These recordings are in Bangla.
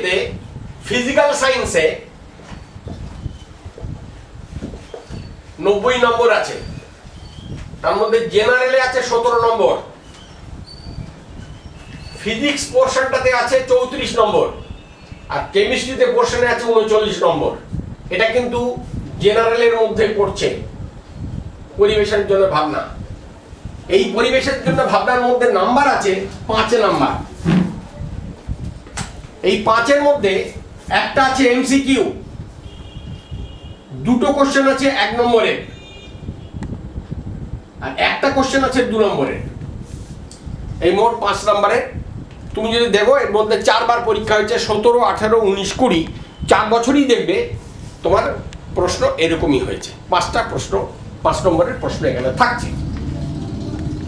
কেমিস্ট্রিতে, ফিজিক্যাল সায়েন্সে 90 নম্বর আছে, তার মধ্যে জেনারেলে আছে 17 নম্বর, ফিজিক্স পোর্শনটাতে আছে 34 নম্বর, আর কেমিস্ট্রিতে পোর্শনে আছে 39 নম্বর। এটা কিন্তু জেনারেলের মধ্যে পড়ছে পরিবেশের জন্য ভাবনা। এই পরিবেশের জন্য ভাবনার মধ্যে নাম্বার আছে 5 নাম্বার। এই 5-এর মধ্যে একটা আছে এমসিকিউ, দুটো কোশ্চেন আছে 1 নম্বরের, আর একটা কোশ্চেন আছে 2 নম্বরের। এই মোট 5 নম্বরের। তুমি যদি দেখো এর মধ্যে 4 বার পরীক্ষা হয়েছে, 17, 18, 19, 20, 4 বছরই দেখবে তোমার প্রশ্ন এরকমই হয়েছে। 5টা প্রশ্ন, 5 নম্বরের প্রশ্ন এখানে থাকছে।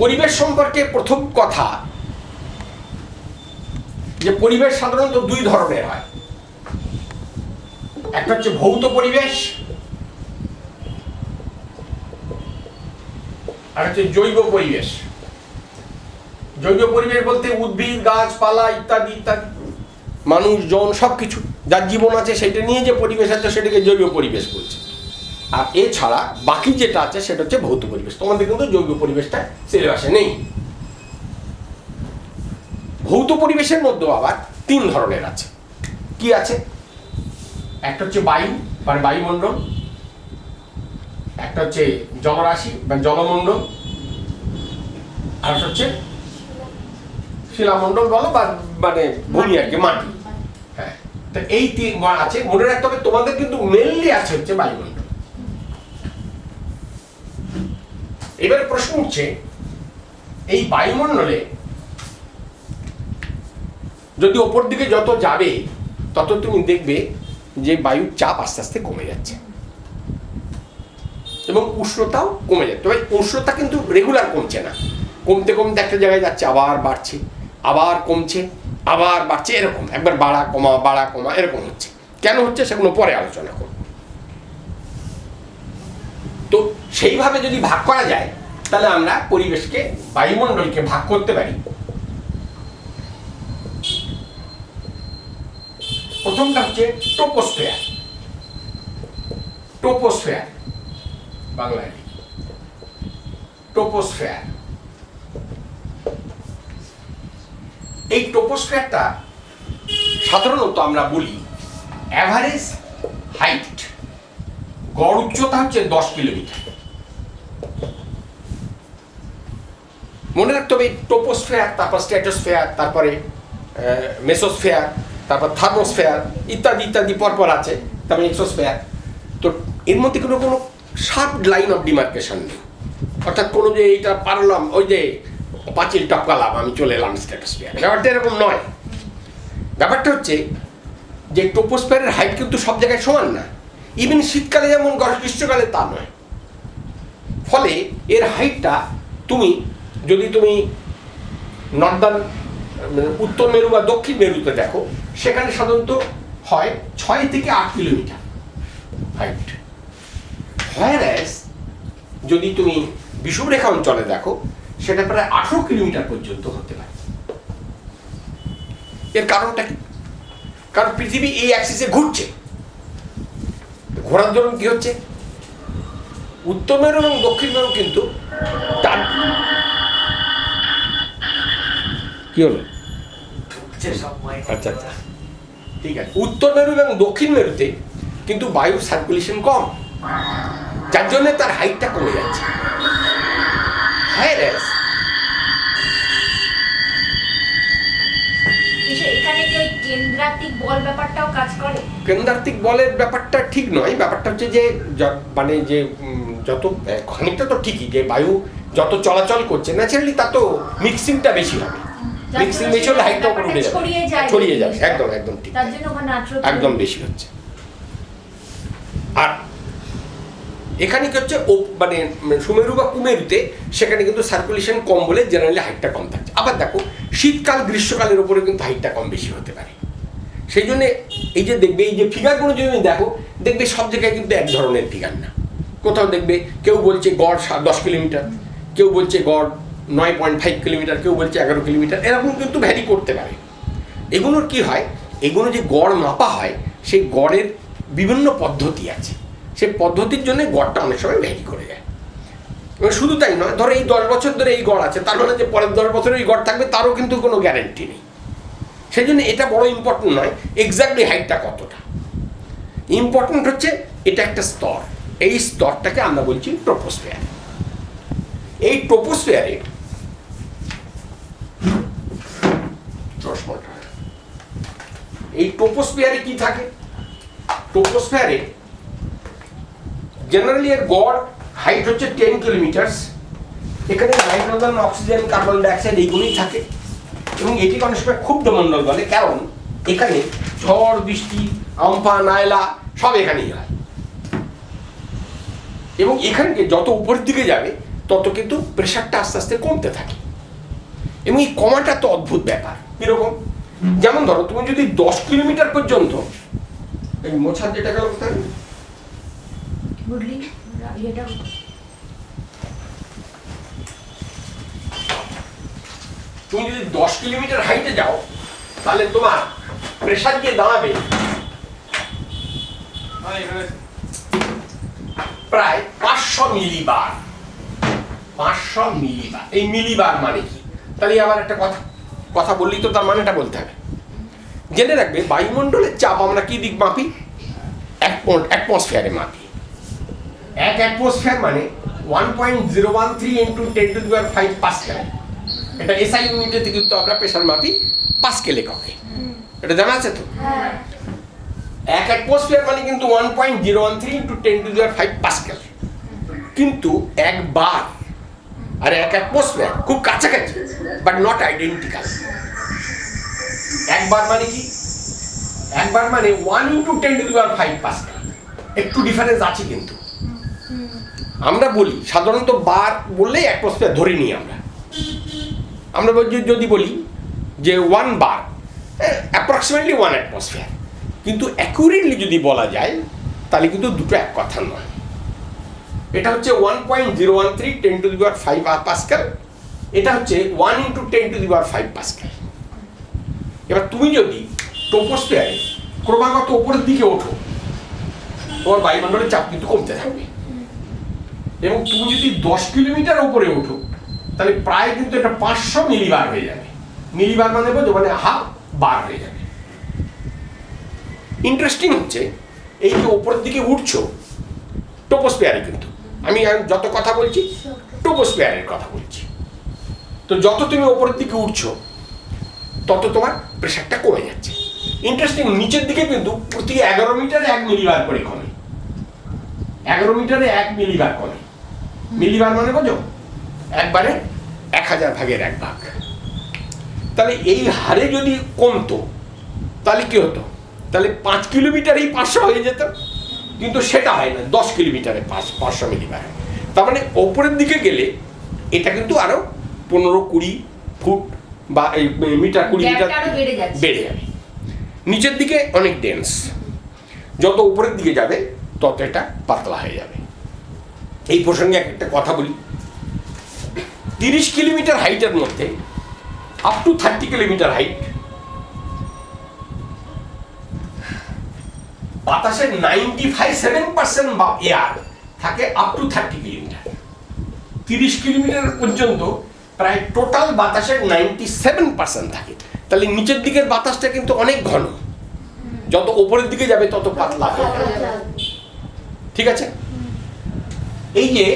পরিবেশ সম্পর্কে প্রথম কথা যে পরিবেশ সাধারণত 2 ধরনের হয়। একটা হচ্ছে ভৌত পরিবেশ, আর হচ্ছে জৈব পরিবেশ। জৈব পরিবেশ বলতে উদ্ভিদ, গাছপালা ইত্যাদি ইত্যাদি, মানুষজন সবকিছু যার জীবন আছে সেটা নিয়ে যে পরিবেশ আছে সেটাকে জৈব পরিবেশ বলছে। আর এছাড়া বাকি যেটা আছে সেটা হচ্ছে ভৌত পরিবেশ। তোমাদের কিন্তু জৈব পরিবেশটা সিলেবাসে নেই। ভৌত পরিবেশের মধ্যেও আবার 3 ধরনের আছে। কি আছে? একটা হচ্ছে বায়ু মানে বায়ুমণ্ডল, একটা হচ্ছে জলরাশি বা জলমণ্ডল, আর একটা হচ্ছে শিলামণ্ডল বলো বা মানে ভূমি আর কি, মাটি। হ্যাঁ, তো এই 3 আছে, মনে রাখতে হবে। তোমাদের কিন্তু মেনলি আছে হচ্ছে বায়ুমণ্ডল। এবারে প্রশ্ন উঠছে, এই বায়ুমণ্ডলে যদি ওপর দিকে যত যাবে তত তুমি দেখবে যে বায়ুর চাপ আস্তে আস্তে কমে যাচ্ছে এবং উষ্ণতাও কমে যাচ্ছে। তবে উষ্ণতা কিন্তু রেগুলার কমছে না, কমতে কমতে একটা জায়গায় যাচ্ছে, আবার বাড়ছে, আবার কমছে, আবার বাড়ছে, এরকম একবার বাড়া কমা এরকম হচ্ছে। কেন হচ্ছে সেগুলো পরে আলোচনা করব। তো সেইভাবে যদি ভাগ করা যায় তাহলে আমরা পরিবেশকে, বায়ুমণ্ডলকে ভাগ করতে পারি। প্রথমটা হচ্ছে ট্রপোস্ফিয়ার। ট্রপোস্ফিয়ার বাংলায় ট্রপোস্ফিয়ার। এই ট্রপোস্ফিয়ারটা সাধারণত আমরা বলি অ্যাভারেজ হাইট, গড় উচ্চতা হচ্ছে 10 কিলোমিটার। মনে রাখতে হবে ট্রপোস্ফিয়ার, তারপর স্ট্র্যাটোস্ফিয়ার, তারপরে মেসোস্ফিয়ার, তারপর থার্মোস্ফিয়ার ইত্যাদি ইত্যাদি পরপর আছে, তারপরে এক্সোস্ফিয়ার। তো এর মধ্যে কোনো শার্প লাইন অফ ডিমার্কেশন নেই, অর্থাৎ কোনো যে এইটা পারলাম, ওই যে পাঁচিল টপকালাম আমি চলে এলাম স্ট্র্যাটোস্ফিয়ার, ব্যাপারটা এরকম নয়। ব্যাপারটা হচ্ছে যে ট্রপোস্ফিয়ারের হাইট কিন্তু সব জায়গায় সমান না, ইভেন শীতকালে যেমন গ্রীষ্মকালে তা নয়। ফলে এর হাইটটা যদি তুমি নর্দার্ন উত্তর মেরু বা দক্ষিণ মেরুতে দেখো, সেখানে সাধারণত হয় 6 থেকে 8 কিলোমিটার হাইট। হোয়ারএজ যদি তুমি বিষুবরেখা অঞ্চলে দেখো সেটা প্রায় 18 কিলোমিটার পর্যন্ত হতে পারে। এর কারণটা কি? কারণ পৃথিবী এই অ্যাক্সিসে ঘুরছে। ঘোরার দরুন কি হচ্ছে, উত্তর মেরু এবং দক্ষিণ মেরু কিন্তু কি হলো? আচ্ছা আচ্ছা, ঠিক আছে। উত্তর মেরু এবং দক্ষিণ মেরুতে কিন্তু বায়ুর সার্কুলেশন কম, যার জন্য তার হাইটটা কমে যাচ্ছে। কেন্দ্রাত্মিক বলের ব্যাপারটা ঠিক নয়। ব্যাপারটা হচ্ছে যে মানে যে যত খানিকটা তো ঠিকই, যে বায়ু যত চলাচল করছে ন্যাচারালি তা তো মিক্সিংটা বেশি হবে, মিক্সিং বেশি হলে হাইটটা উপরে উঠে যাবে, ছড়িয়ে যাবে। একদম একদম ঠিক, একদম বেশি হচ্ছে। আর এখানে কি হচ্ছে, মানে সুমেরু বা কুমেরুতে সেখানে কিন্তু সার্কুলেশন কম বলে জেনারেলি হাইটটা কম থাকছে। আবার দেখো শীতকাল গ্রীষ্মকালের উপরে কিন্তু হাইটটা কম বেশি হতে পারে। সেই জন্য এই যে দেখবে, এই যে ফিগারগুলো যদি দেখো, দেখবে সব জায়গায় কিন্তু এক ধরনের ফিগার না। কোথাও দেখবে কেউ বলছে গড় 10 কিলোমিটার, কেউ বলছে গড় 9.5 কিলোমিটার, কেউ বলছে 11 কিলোমিটার, এরকম কিন্তু ভ্যারি করতে পারে। এগুলোর কি হয়, এগুলো যে গড় মাপা হয় সেই গড়ের বিভিন্ন পদ্ধতি আছে, সেই পদ্ধতির জন্য গড়টা অনেক সময় ভ্যারি করে যায়। এবং শুধু তাই নয়, ধরো এই 10 বছর ধরে এই গড় আছে, তার মানে যে পরের 10 বছরে এই গড় থাকবে তারও কিন্তু কোনো গ্যারেন্টি নেই। সেই জন্য এটা বড় ইম্পর্টেন্ট নয় এক্স্যাক্টলি হাইটটা কতটা, ইম্পর্টেন্ট হচ্ছে এটা একটা স্তর, এই স্তরটাকে আমরা বলছি ট্রপোস্ফিয়ার। এই ট্রপোস্ফিয়ারে কি থাকে? ট্রপোস্ফিয়ারে জেনারেলি এর গড় হাইট হচ্ছে 10 কিলোমিটার। এখানে নাইট্রোজেন, অক্সিজেন, কার্বন ডাইঅক্সাইড এইগুলোই থাকে এবং এটিকে অনেক সময় ক্ষুব্ধ মণ্ডল বলে, কারণ এখানে ঝড় বৃষ্টি, আমফান, আয়লা সব এখানেই হয়। এবং এখানকে যত উপরের দিকে যাবে তত কিন্তু প্রেশারটা আস্তে আস্তে কমতে থাকে। এবং এই কমাটা তো অদ্ভুত ব্যাপার। কিরকম? যেমন ধরো তুমি যদি 10 কিলোমিটার পর্যন্ত, এই মোছার যেটা গেল কোথায়, তুমি যদি 10 কিলোমিটার হাইটে যাও তাহলে তোমার প্রেশার গিয়ে দাঁড়াবে প্রায় 500 মিলিবার। 500 মিলিবার, এই মিলিবার মানে কি? তাহলে আবার একটা কথা বললি তো তার মানেটা বলতে হবে। জেনে রাখবে বায়ুমণ্ডলের চাপ আমরা কি দিক মাপি? অ্যাটমসফিয়ারে মাপি। 1 অ্যাটমসফিয়ার মানে 1.013 ইন্টু 10⁵ পাস্কেল। এটা এসআই ইউনিটে কিন্তু আমরা প্রেশার মাপি পাস্কেল এককে। এটা জানা আছে তো? 1 অ্যাটমসফিয়ার মানে কিন্তু 1.013 ইন্টু 10⁵ পাস্কেল। কিন্তু 1 বার আর 1 অ্যাটমসফিয়ার খুব কাছাকাছি, বাট নট আইডেন্টিক্যাল। 1 বার মানে কি? 1 বার মানে 1 ইন্টু 10⁵ পাস্কেল। একটু ডিফারেন্স আছে কিন্তু। আমরা বলি সাধারণত বার বললেই অ্যাটমসফিয়ার ধরে নিই আমরা যদি বলি যে 1 বার অ্যাপ্রক্সিমেটলি 1 অ্যাটমসফিয়ার, কিন্তু অ্যাকুরেটলি যদি বলা যায় তাহলে কিন্তু দুটো এক কথা নয়। এটা হচ্ছে 1.013 10⁵ পাস্কেল, এটা হচ্ছে 1 ইন্টু 10⁵ পাস্কেল। এবার তুমি যদি ট্রপোস্ফিয়ারে ক্রমাগত উপরের দিকে ওঠো, তোমার বায়ুমণ্ডলের চাপ কিন্তু কমতে থাকবে। এবং তুমি যদি 10 কিলোমিটার উপরে ওঠো তাহলে প্রায় কিন্তু এটা 500 মিলিবার হয়ে যাবে। মিলিবার মানে বোঝো, মানে হাফ বার হয়ে যাবে। ইন্টারেস্টিং হচ্ছে এই যে উপরের দিকে উঠছো ট্রপোস্ফিয়ারে, কিন্তু আমি যত কথা বলছি ট্রপোস্ফিয়ারের কথা বলছি, তো যত তুমি উপরের দিকে উঠছো তত তোমার প্রেশারটা কমে যাচ্ছে। ইন্টারেস্টিং, নিচের দিকে কিন্তু প্রতি 11 মিটারে 1 মিলিবার করে কমে। 11 মিটারে 1 মিলিবার কমে। মিলিবার মানে বোঝো, একবারে 1000 ভাগের 1 ভাগ। তাহলে এই হারে যদি কমতো তাহলে কি হতো? তাহলে 5 কিলোমিটারেই 500 হয়ে যেত, কিন্তু সেটা হয় না। 10 কিলোমিটারে 500 মিলিবার। তার মানে ওপরের দিকে গেলে এটা কিন্তু আরো 15-20 ফুট বা মিটার 20 মিটার বেড়ে যাবে। নিচের দিকে অনেক ডেন্স, যত উপরের দিকে যাবে তত এটা পাতলা হয়ে যাবে। এই প্রসঙ্গে একটা কথা বলি, 30 কিলোমিটার হাইটের মধ্যে আপ টু 30 কিলোমিটার হাইট বাতাসের 97% বা এয়ার থাকে আপ টু 30 কিলোমিটার। 30 কিলোমিটার পর্যন্ত প্রায় টোটাল বাতাসের 97% থাকে। তাহলে নিচের দিকের বাতাসটা কিন্তু অনেক ঘন, যত উপরের দিকে যাবে তত পাতলা হয়ে যাবে। ঠিক আছে? এই যে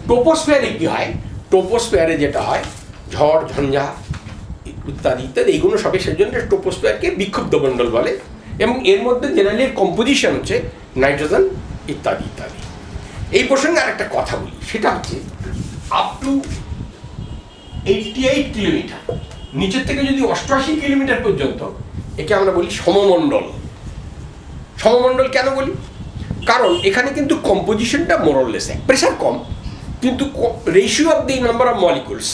ট্রপোস্ফিয়ারে কি হয়, ট্রপোস্ফিয়ারে যেটা হয় ঝড় ঝঞ্ঝা ইত্যাদি ইত্যাদি, এইগুলো সবই সেজন্য ট্রপোস্ফিয়ারকে বিক্ষুব্ধ মণ্ডল বলে। এবং এর মধ্যে জেনারেলি কম্পোজিশন হচ্ছে নাইট্রোজেন ইত্যাদি ইত্যাদি। এই প্রসঙ্গে আর একটা কথা বলি, সেটা হচ্ছে আপ টু 88 কিলোমিটার নিচের থেকে যদি 88 কিলোমিটার পর্যন্ত, একে আমরা বলি সমমণ্ডল। সমমণ্ডল কেন বলি? কারণ এখানে কিন্তু কম্পোজিশনটা মোরলেস এক, প্রেশার কম, কিন্তু ratio of the number of molecules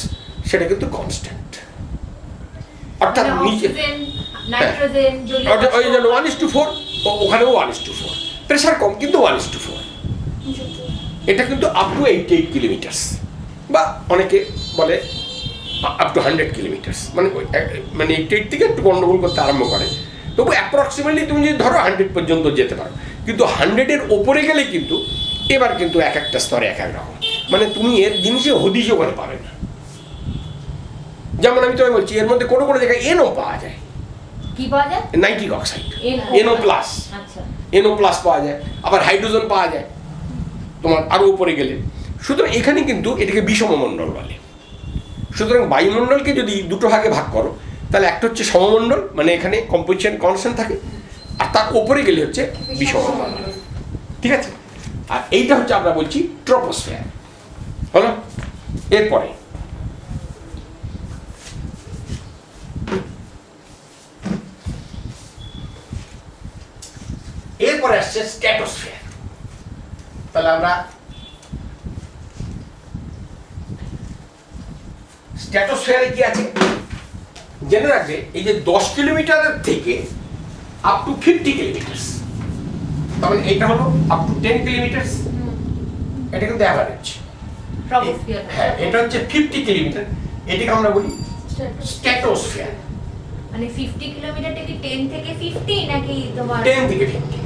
সেটা কিন্তু কনস্ট্যান্ট। অর্থাৎ নিচে ওই জন্য 1:4, ওখানেও 1:4, প্রেশার কম কিন্তু 1:4। এটা কিন্তু আপ টু 88 কিলোমিটার, বা অনেকে বলে আপ টু 100 কিলোমিটার, মানে 88 থেকে একটু গন্ডগোল করতে আরম্ভ করে। তবু অ্যাপ্রক্সিমেটলি তুমি যদি ধরো 100 পর্যন্ত যেতে পারো, কিন্তু 100-এর ওপরে গেলে কিন্তু এবার কিন্তু এক একটা স্তরে এক এক রকম, মানে তুমি এর জিনিসে হদিশও করে পাবে না। যেমন আমি তোমায় বলছি, এর মধ্যে কোনো কোনো জায়গায় এনও পাওয়া যায়। কি পাওয়া যায়? Nitric oxide, NO+। আচ্ছা, NO+ পাওয়া যায়, আবার হাইড্রোজেন পাওয়া যায় তোমার আরও উপরে গেলে। সুতরাং এখানে কিন্তু এটাকে বিষমমণ্ডল বলে। সুতরাং বায়ুমণ্ডলকে যদি দুটো ভাগে ভাগ করো, তাহলে একটা হচ্ছে সমমণ্ডল, মানে এখানে কম্পোজিশন কনস্ট্যান্ট থাকে, আর তার উপরে গেলে হচ্ছে বিষমমণ্ডল। ঠিক আছে, আর এইটা হচ্ছে আমরা বলছি ট্রপোস্ফিয়ার। হলো? এরপরে এরপরে আসছে স্ট্র্যাটোস্ফিয়ার। তাহলে আমরা স্ট্র্যাটোস্ফিয়ারে কি আছে জেনে রাখবে, এই যে 10 কিলোমিটারের থেকে আপ টু 50 কিলোমিটার, তাহলে এটা হলো আপ টু 10 কিলোমিটার, এটা কিন্তু অ্যাভারেজ। হ্যাঁ, এটা হচ্ছে 50 কিলোমিটার, এটাকে আমরা বলি স্ট্র্যাটোস্ফিয়ার। মানে 50 কিলোমিটার থেকে 10 থেকে 50 নাকি তোমার 10 থেকে 50,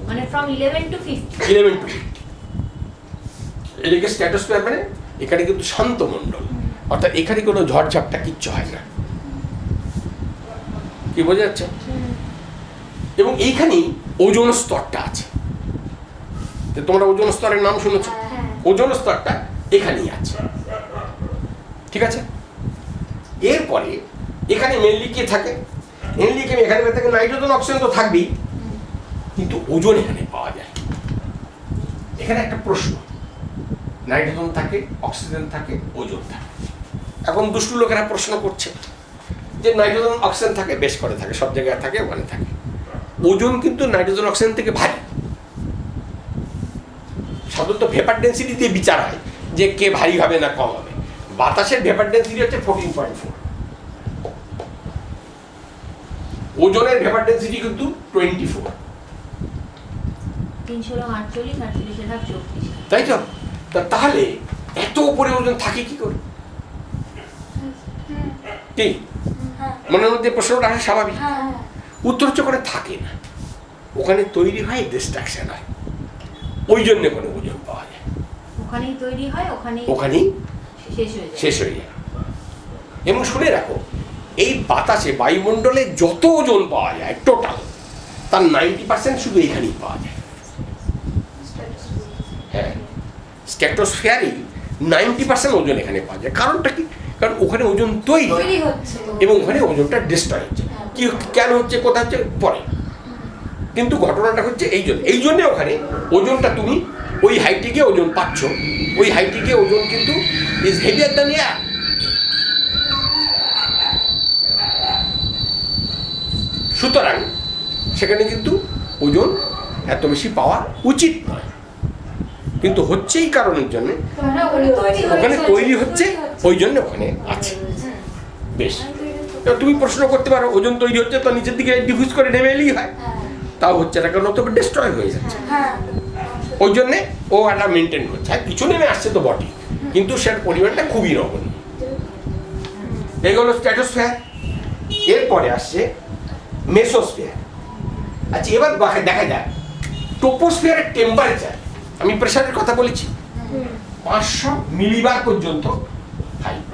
মানে from 11 to 50? 11 to 50 এটাকে স্ট্র্যাটোস্ফিয়ার, মানে এখানে কিন্তু শান্ত মণ্ডল, অর্থাৎ এখানে কোনো ঝড়ঝাপটা কিচ্ছু হয় না। কি বোঝা যাচ্ছে? এবং এইখানেই ওজোন স্তরটা আছে। তোমরা ওজোন স্তরের নাম শুনেছো? ওজোন স্তরটা এখানেই আছে। ঠিক আছে, এরপরে এখানে মেনলি কি থাকে? মেনলি এখানে থাকে নাইট্রোজেন, অক্সিজেন তো থাকবেই, কিন্তু ওজোন এখানে পাওয়া যায়। এখানে একটা প্রশ্ন, নাইট্রোজেন থাকে, অক্সিজেন থাকে, ওজোন থাকে। এখন দুষ্টু লোকেরা প্রশ্ন করছে যে নাইট্রোজেন অক্সিজেন থাকে, বেশ করে থাকে, সব জায়গায় থাকে, ওখানে থাকে। ওজোন কিন্তু নাইট্রোজেন অক্সিজেন থেকে ভারী। সাধারণত ভেপার ডেন্সিটি দিয়ে বিচার হয় যে কে ভারী হবে না কম হবে। বাতাসের ভেপার ডেন্সিটি হচ্ছে 14.4, ওজনের ভেপার ডেন্সিটি কিন্তু 24। 348, তাই তো? তাহলে এত উপরে ওজন থাকে কি করে? কি মনের মধ্যে প্রশ্নটা আসা স্বাভাবিক। উত্তর হচ্ছে ওখানে থাকে না, ওখানে তৈরি হয়, ডিস্ট্রাকশন হয়, ওই জন্য ওখানে ওজন পাওয়া যায়। ওখানেই তৈরি হয়, ওখানেই শেষ হয়ে যায়। এবং শুনে রাখো, এই বাতাসে বায়ুমণ্ডলে যত ওজন পাওয়া যায় টোটাল, তার 90% শুধু এখানেই পাওয়া যায়। হ্যাঁ, স্ট্র্যাটোস্ফিয়ারেই 90% ওজন এখানে পাওয়া যায়। কারণটা কি? কারণ ওখানে ওজন তৈরি হচ্ছে এবং ওখানে ওজনটা ডিস্ট্রয় হচ্ছে। কি কেন হচ্ছে, কোথা হচ্ছে পরে, কিন্তু ঘটনাটা হচ্ছে এই জন্যে ওখানে ওজনটা তুমি ওই হাইটে গিয়ে ওজন পাচ্ছ, ওই হাইটে গিয়ে ওজন কিন্তু ইজ হেভিয়ার দ্যান এয়ার। সুতরাং সেখানে কিন্তু ওজন এত বেশি পাওয়া উচিত নয়, কিন্তু হচ্ছে এই কারণের জন্য ওখানে তৈরি হচ্ছে, ওই জন্য ওখানে আছে। বেশ, তুমি প্রশ্ন করতে পারো, ওজন তৈরি হচ্ছে তো নিচের দিকে ডিফিউজ করে নেমে এলেই হয়, তাও হচ্ছে না, কারণ তবে ডিস্ট্রয় হয়ে যাচ্ছে। ওই জন্যে ও একটা মেনটেন করছে। আর কিছু নেমে আসছে তো বটে, কিন্তু সেটার পরিমাণটা খুবই নগণ্য। এগুলো স্ট্র্যাটোস্ফিয়ার। এরপরে আসছে মেসোস্ফিয়ার। আচ্ছা, এবার দেখা যায় ট্রপোস্ফিয়ারের টেম্পারেচার, আমি প্রেসারের কথা বলেছি, 500 মিলিবার পর্যন্ত হাইট।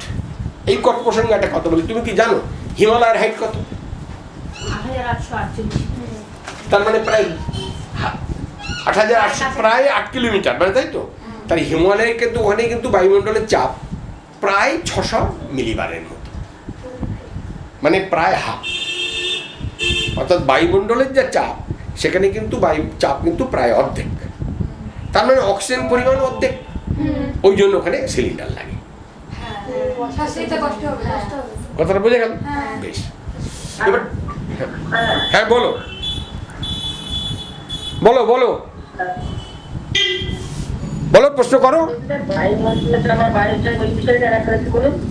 এই কত প্রসঙ্গে একটা কথা বলি, তুমি কি জানো হিমালয়ের হাইট কত? 8848। তার মানে প্রায় 8800, প্রায় 8 কিলোমিটার, মানে তাই তো? তার হিমালয়ে কিন্তু ওখানে কিন্তু বায়ুমণ্ডলের চাপ প্রায় 600 মিলিবারের মতো, মানে প্রায় হাফ। অর্থাৎ বায়ুমণ্ডলের যে চাপ, সেখানে কিন্তু বায়ু চাপ কিন্তু প্রায় অর্ধেক। তার মানে অক্সিজেন পরিমাণ অর্ধেক, ওই জন্য ওখানে সিলিন্ডার লাগে। কথাটা বোঝা গেল? বেশ, এবার হ্যাঁ বলো বলো বলো বলো, প্রশ্ন করো।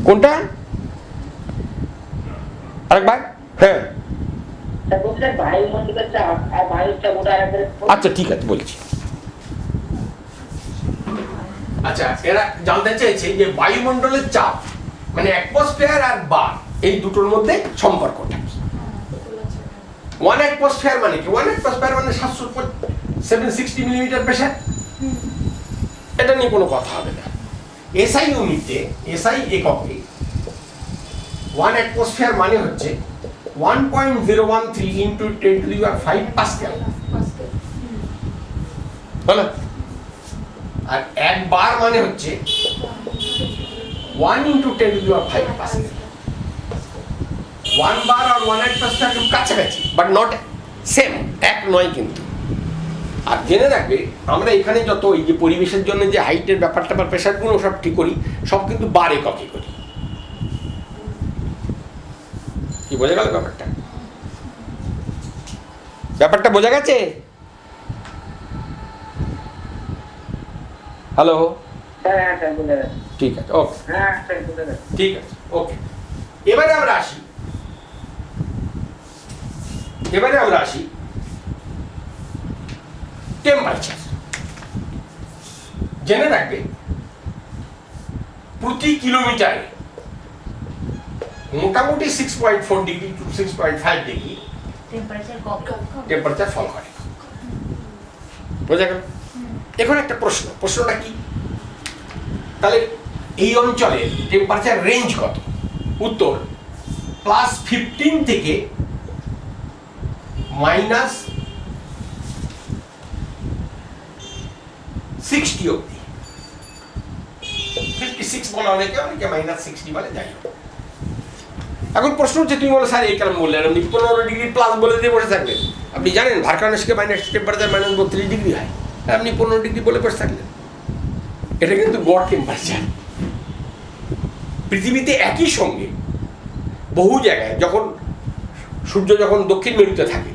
কোনটা আরেকবার? হ্যাঁ, আচ্ছা ঠিক আছে বলছি। আচ্ছা, এরা জানতে চাইছে যে বায়ুমণ্ডলের চাপ মানে অ্যাটমসফিয়ার আর বার, এই দুটোর মধ্যে সম্পর্কটা কি। 1 অ্যাটমসফিয়ার মানে কি? 1 অ্যাটমসফিয়ার মানে 760 মিলিমিটার প্রেসার। এটা নিয়ে কোনো কথা হবে না। এসআই ইউনিটে, এসআই এককে 1 অ্যাটমসফিয়ার মানে হচ্ছে 1.013 into 10 to the power 5 pascal, হলো? আর 1 বার মানে হচ্ছে 1 into 10 to the power 5 pascal. 1 bar আর 1 অ্যাটমসফিয়ার খুব কাছাকাছি, বাট নট সেম, এক নয় কিন্তু। আর জেনে রাখবে, আমরা এখানে যত এই যে পরিবেশের জন্য যে হাইটের ব্যাপারটা বা প্রেশারগুলো সব ঠিক করি, সব কিন্তু বার এককে করি। কি বোঝা গেল ব্যাপারটা? ব্যাপারটা বোঝা গেছে? হ্যালো, ঠিক আছে, ওকে, ঠিক আছে, ওকে। এবারে আমরা আসি টেম্পারেচার। জেনে রাখবে, প্রতি কিলোমিটারে মোটামুটি 6.4 ডিগ্রি টু 6.5 ডিগ্রি টেম্পারেচার ফল করে। বোঝা গেল? এখন একটা প্রশ্নটা কি? তাহলে এই অঞ্চলের টেম্পারেচার রেঞ্জ কত? উত্তর +15 থেকে -60 অব্দি। 56 বলে অনেকে -60 বলে, যাই হোক। এখন প্রশ্ন হচ্ছে, তুমি বলো স্যার এই কারণ বললেন, আপনি 15 ডিগ্রি প্লাস বলে দিয়ে বসে থাকবেন। আপনি জানেন ভারকানস্কে টেম্পারেচার -32 ডিগ্রি হয়, আপনি 15 ডিগ্রি বলে বসে থাকলেন। এটা কিন্তু গড় টেম্পারেচার। পৃথিবীতে একই সঙ্গে বহু জায়গায় যখন সূর্য যখন দক্ষিণ মেরুতে থাকে,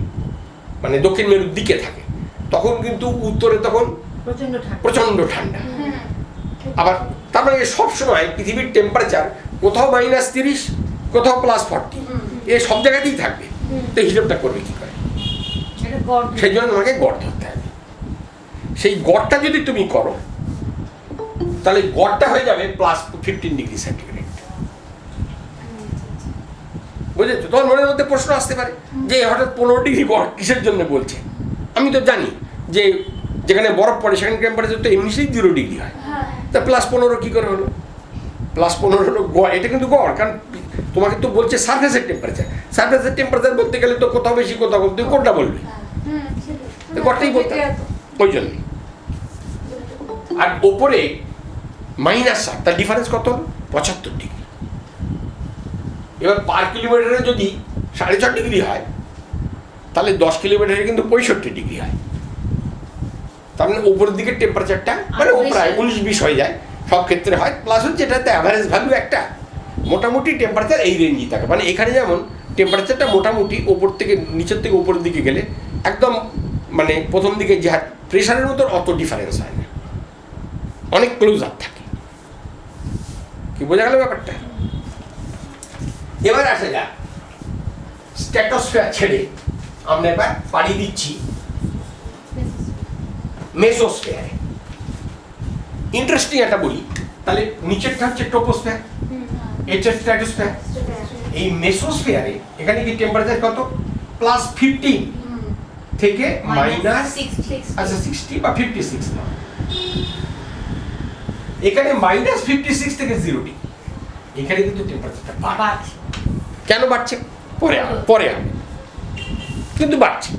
মানে দক্ষিণ মেরুর দিকে থাকে, তখন কিন্তু উত্তরে তখন প্রচন্ড ঠান্ডা। আবার তার মানে সবসময় পৃথিবীর টেম্পারেচার কোথাও -30, কোথাও +40, এ সব জায়গাতেই থাকবে। তো হিসাবটা করবে কি করে? সেই জন্য তোমাকে গড় ধরতে হবে। সেই গড়টা যদি তুমি করো, তাহলে গড়টা হয়ে যাবে +15 ডিগ্রি সেন্টিগ্রেড। বুঝেছো? তোমার মনের মধ্যে প্রশ্ন আসতে পারে যে হঠাৎ 15 ডিগ্রি গড় কিসের জন্য বলছে? আমি তো জানি যে যেখানে বরফ পড়ে সেখানে টেম্পারেচার তো এমনিতেই 0 ডিগ্রি হয়, তা +15 কি করে হলো? +15 হলো গড়, এটা কিন্তু গড়। কারণ তোমাকে তো বলছে সারফেসের টেম্পারেচার বলতে গেলে তো কোথাও বেশি কোথাও কম, তুমি কোনটা বলবে? গড়টাই বলতে হবে, ওই জন্য। আর ওপরে -7, তার ডিফারেন্স কত হলো? 75 ডিগ্রি। এবার পার কিলোমিটারে যদি 6.5 ডিগ্রি হয়, তাহলে 10 কিলোমিটারে কিন্তু 65 ডিগ্রি হয়। তার মানে উপরের দিকের টেম্পারেচারটা মানে ও প্রায় 19-20 হয়ে যায়, সব ক্ষেত্রে হয়। প্লাস হচ্ছে এটাতে অ্যাভারেজ ভ্যালু একটা, মোটামুটি টেম্পারেচার এই রেঞ্জই থাকে। মানে এখানে যেমন টেম্পারেচারটা মোটামুটি ওপর থেকে নিচের থেকে উপরের দিকে গেলে একদম মানে প্রথম দিকে যে প্রেশারের মতো অত ডিফারেন্স হয় না, অনেক ক্লোজার থাকে। কি বোঝা গেল ব্যাপারটা? এবার আসা যাক স্ট্র্যাটোস্ফিয়ার ছেড়ে আমরা এবার পাড়ি দিচ্ছি মেসোস্ফিয়ারে। ইন্টারেস্টিং একটা বলি, তাহলে নিচেরটা হচ্ছে ট্রপোস্ফিয়ার, এটা স্ট্র্যাটোস্ফিয়ার। এই মেসোস্ফিয়ারে এখানে কি টেম্পারেচার কত? +15 থেকে -60 বা 56। এখানে -56 থেকে 0 ডিগ্রি। এখানে কিন্তু টেম্পারেচারটা বাড়ছে। কেন বাড়ছে? পরে হবে, কিন্তু বাড়ছে।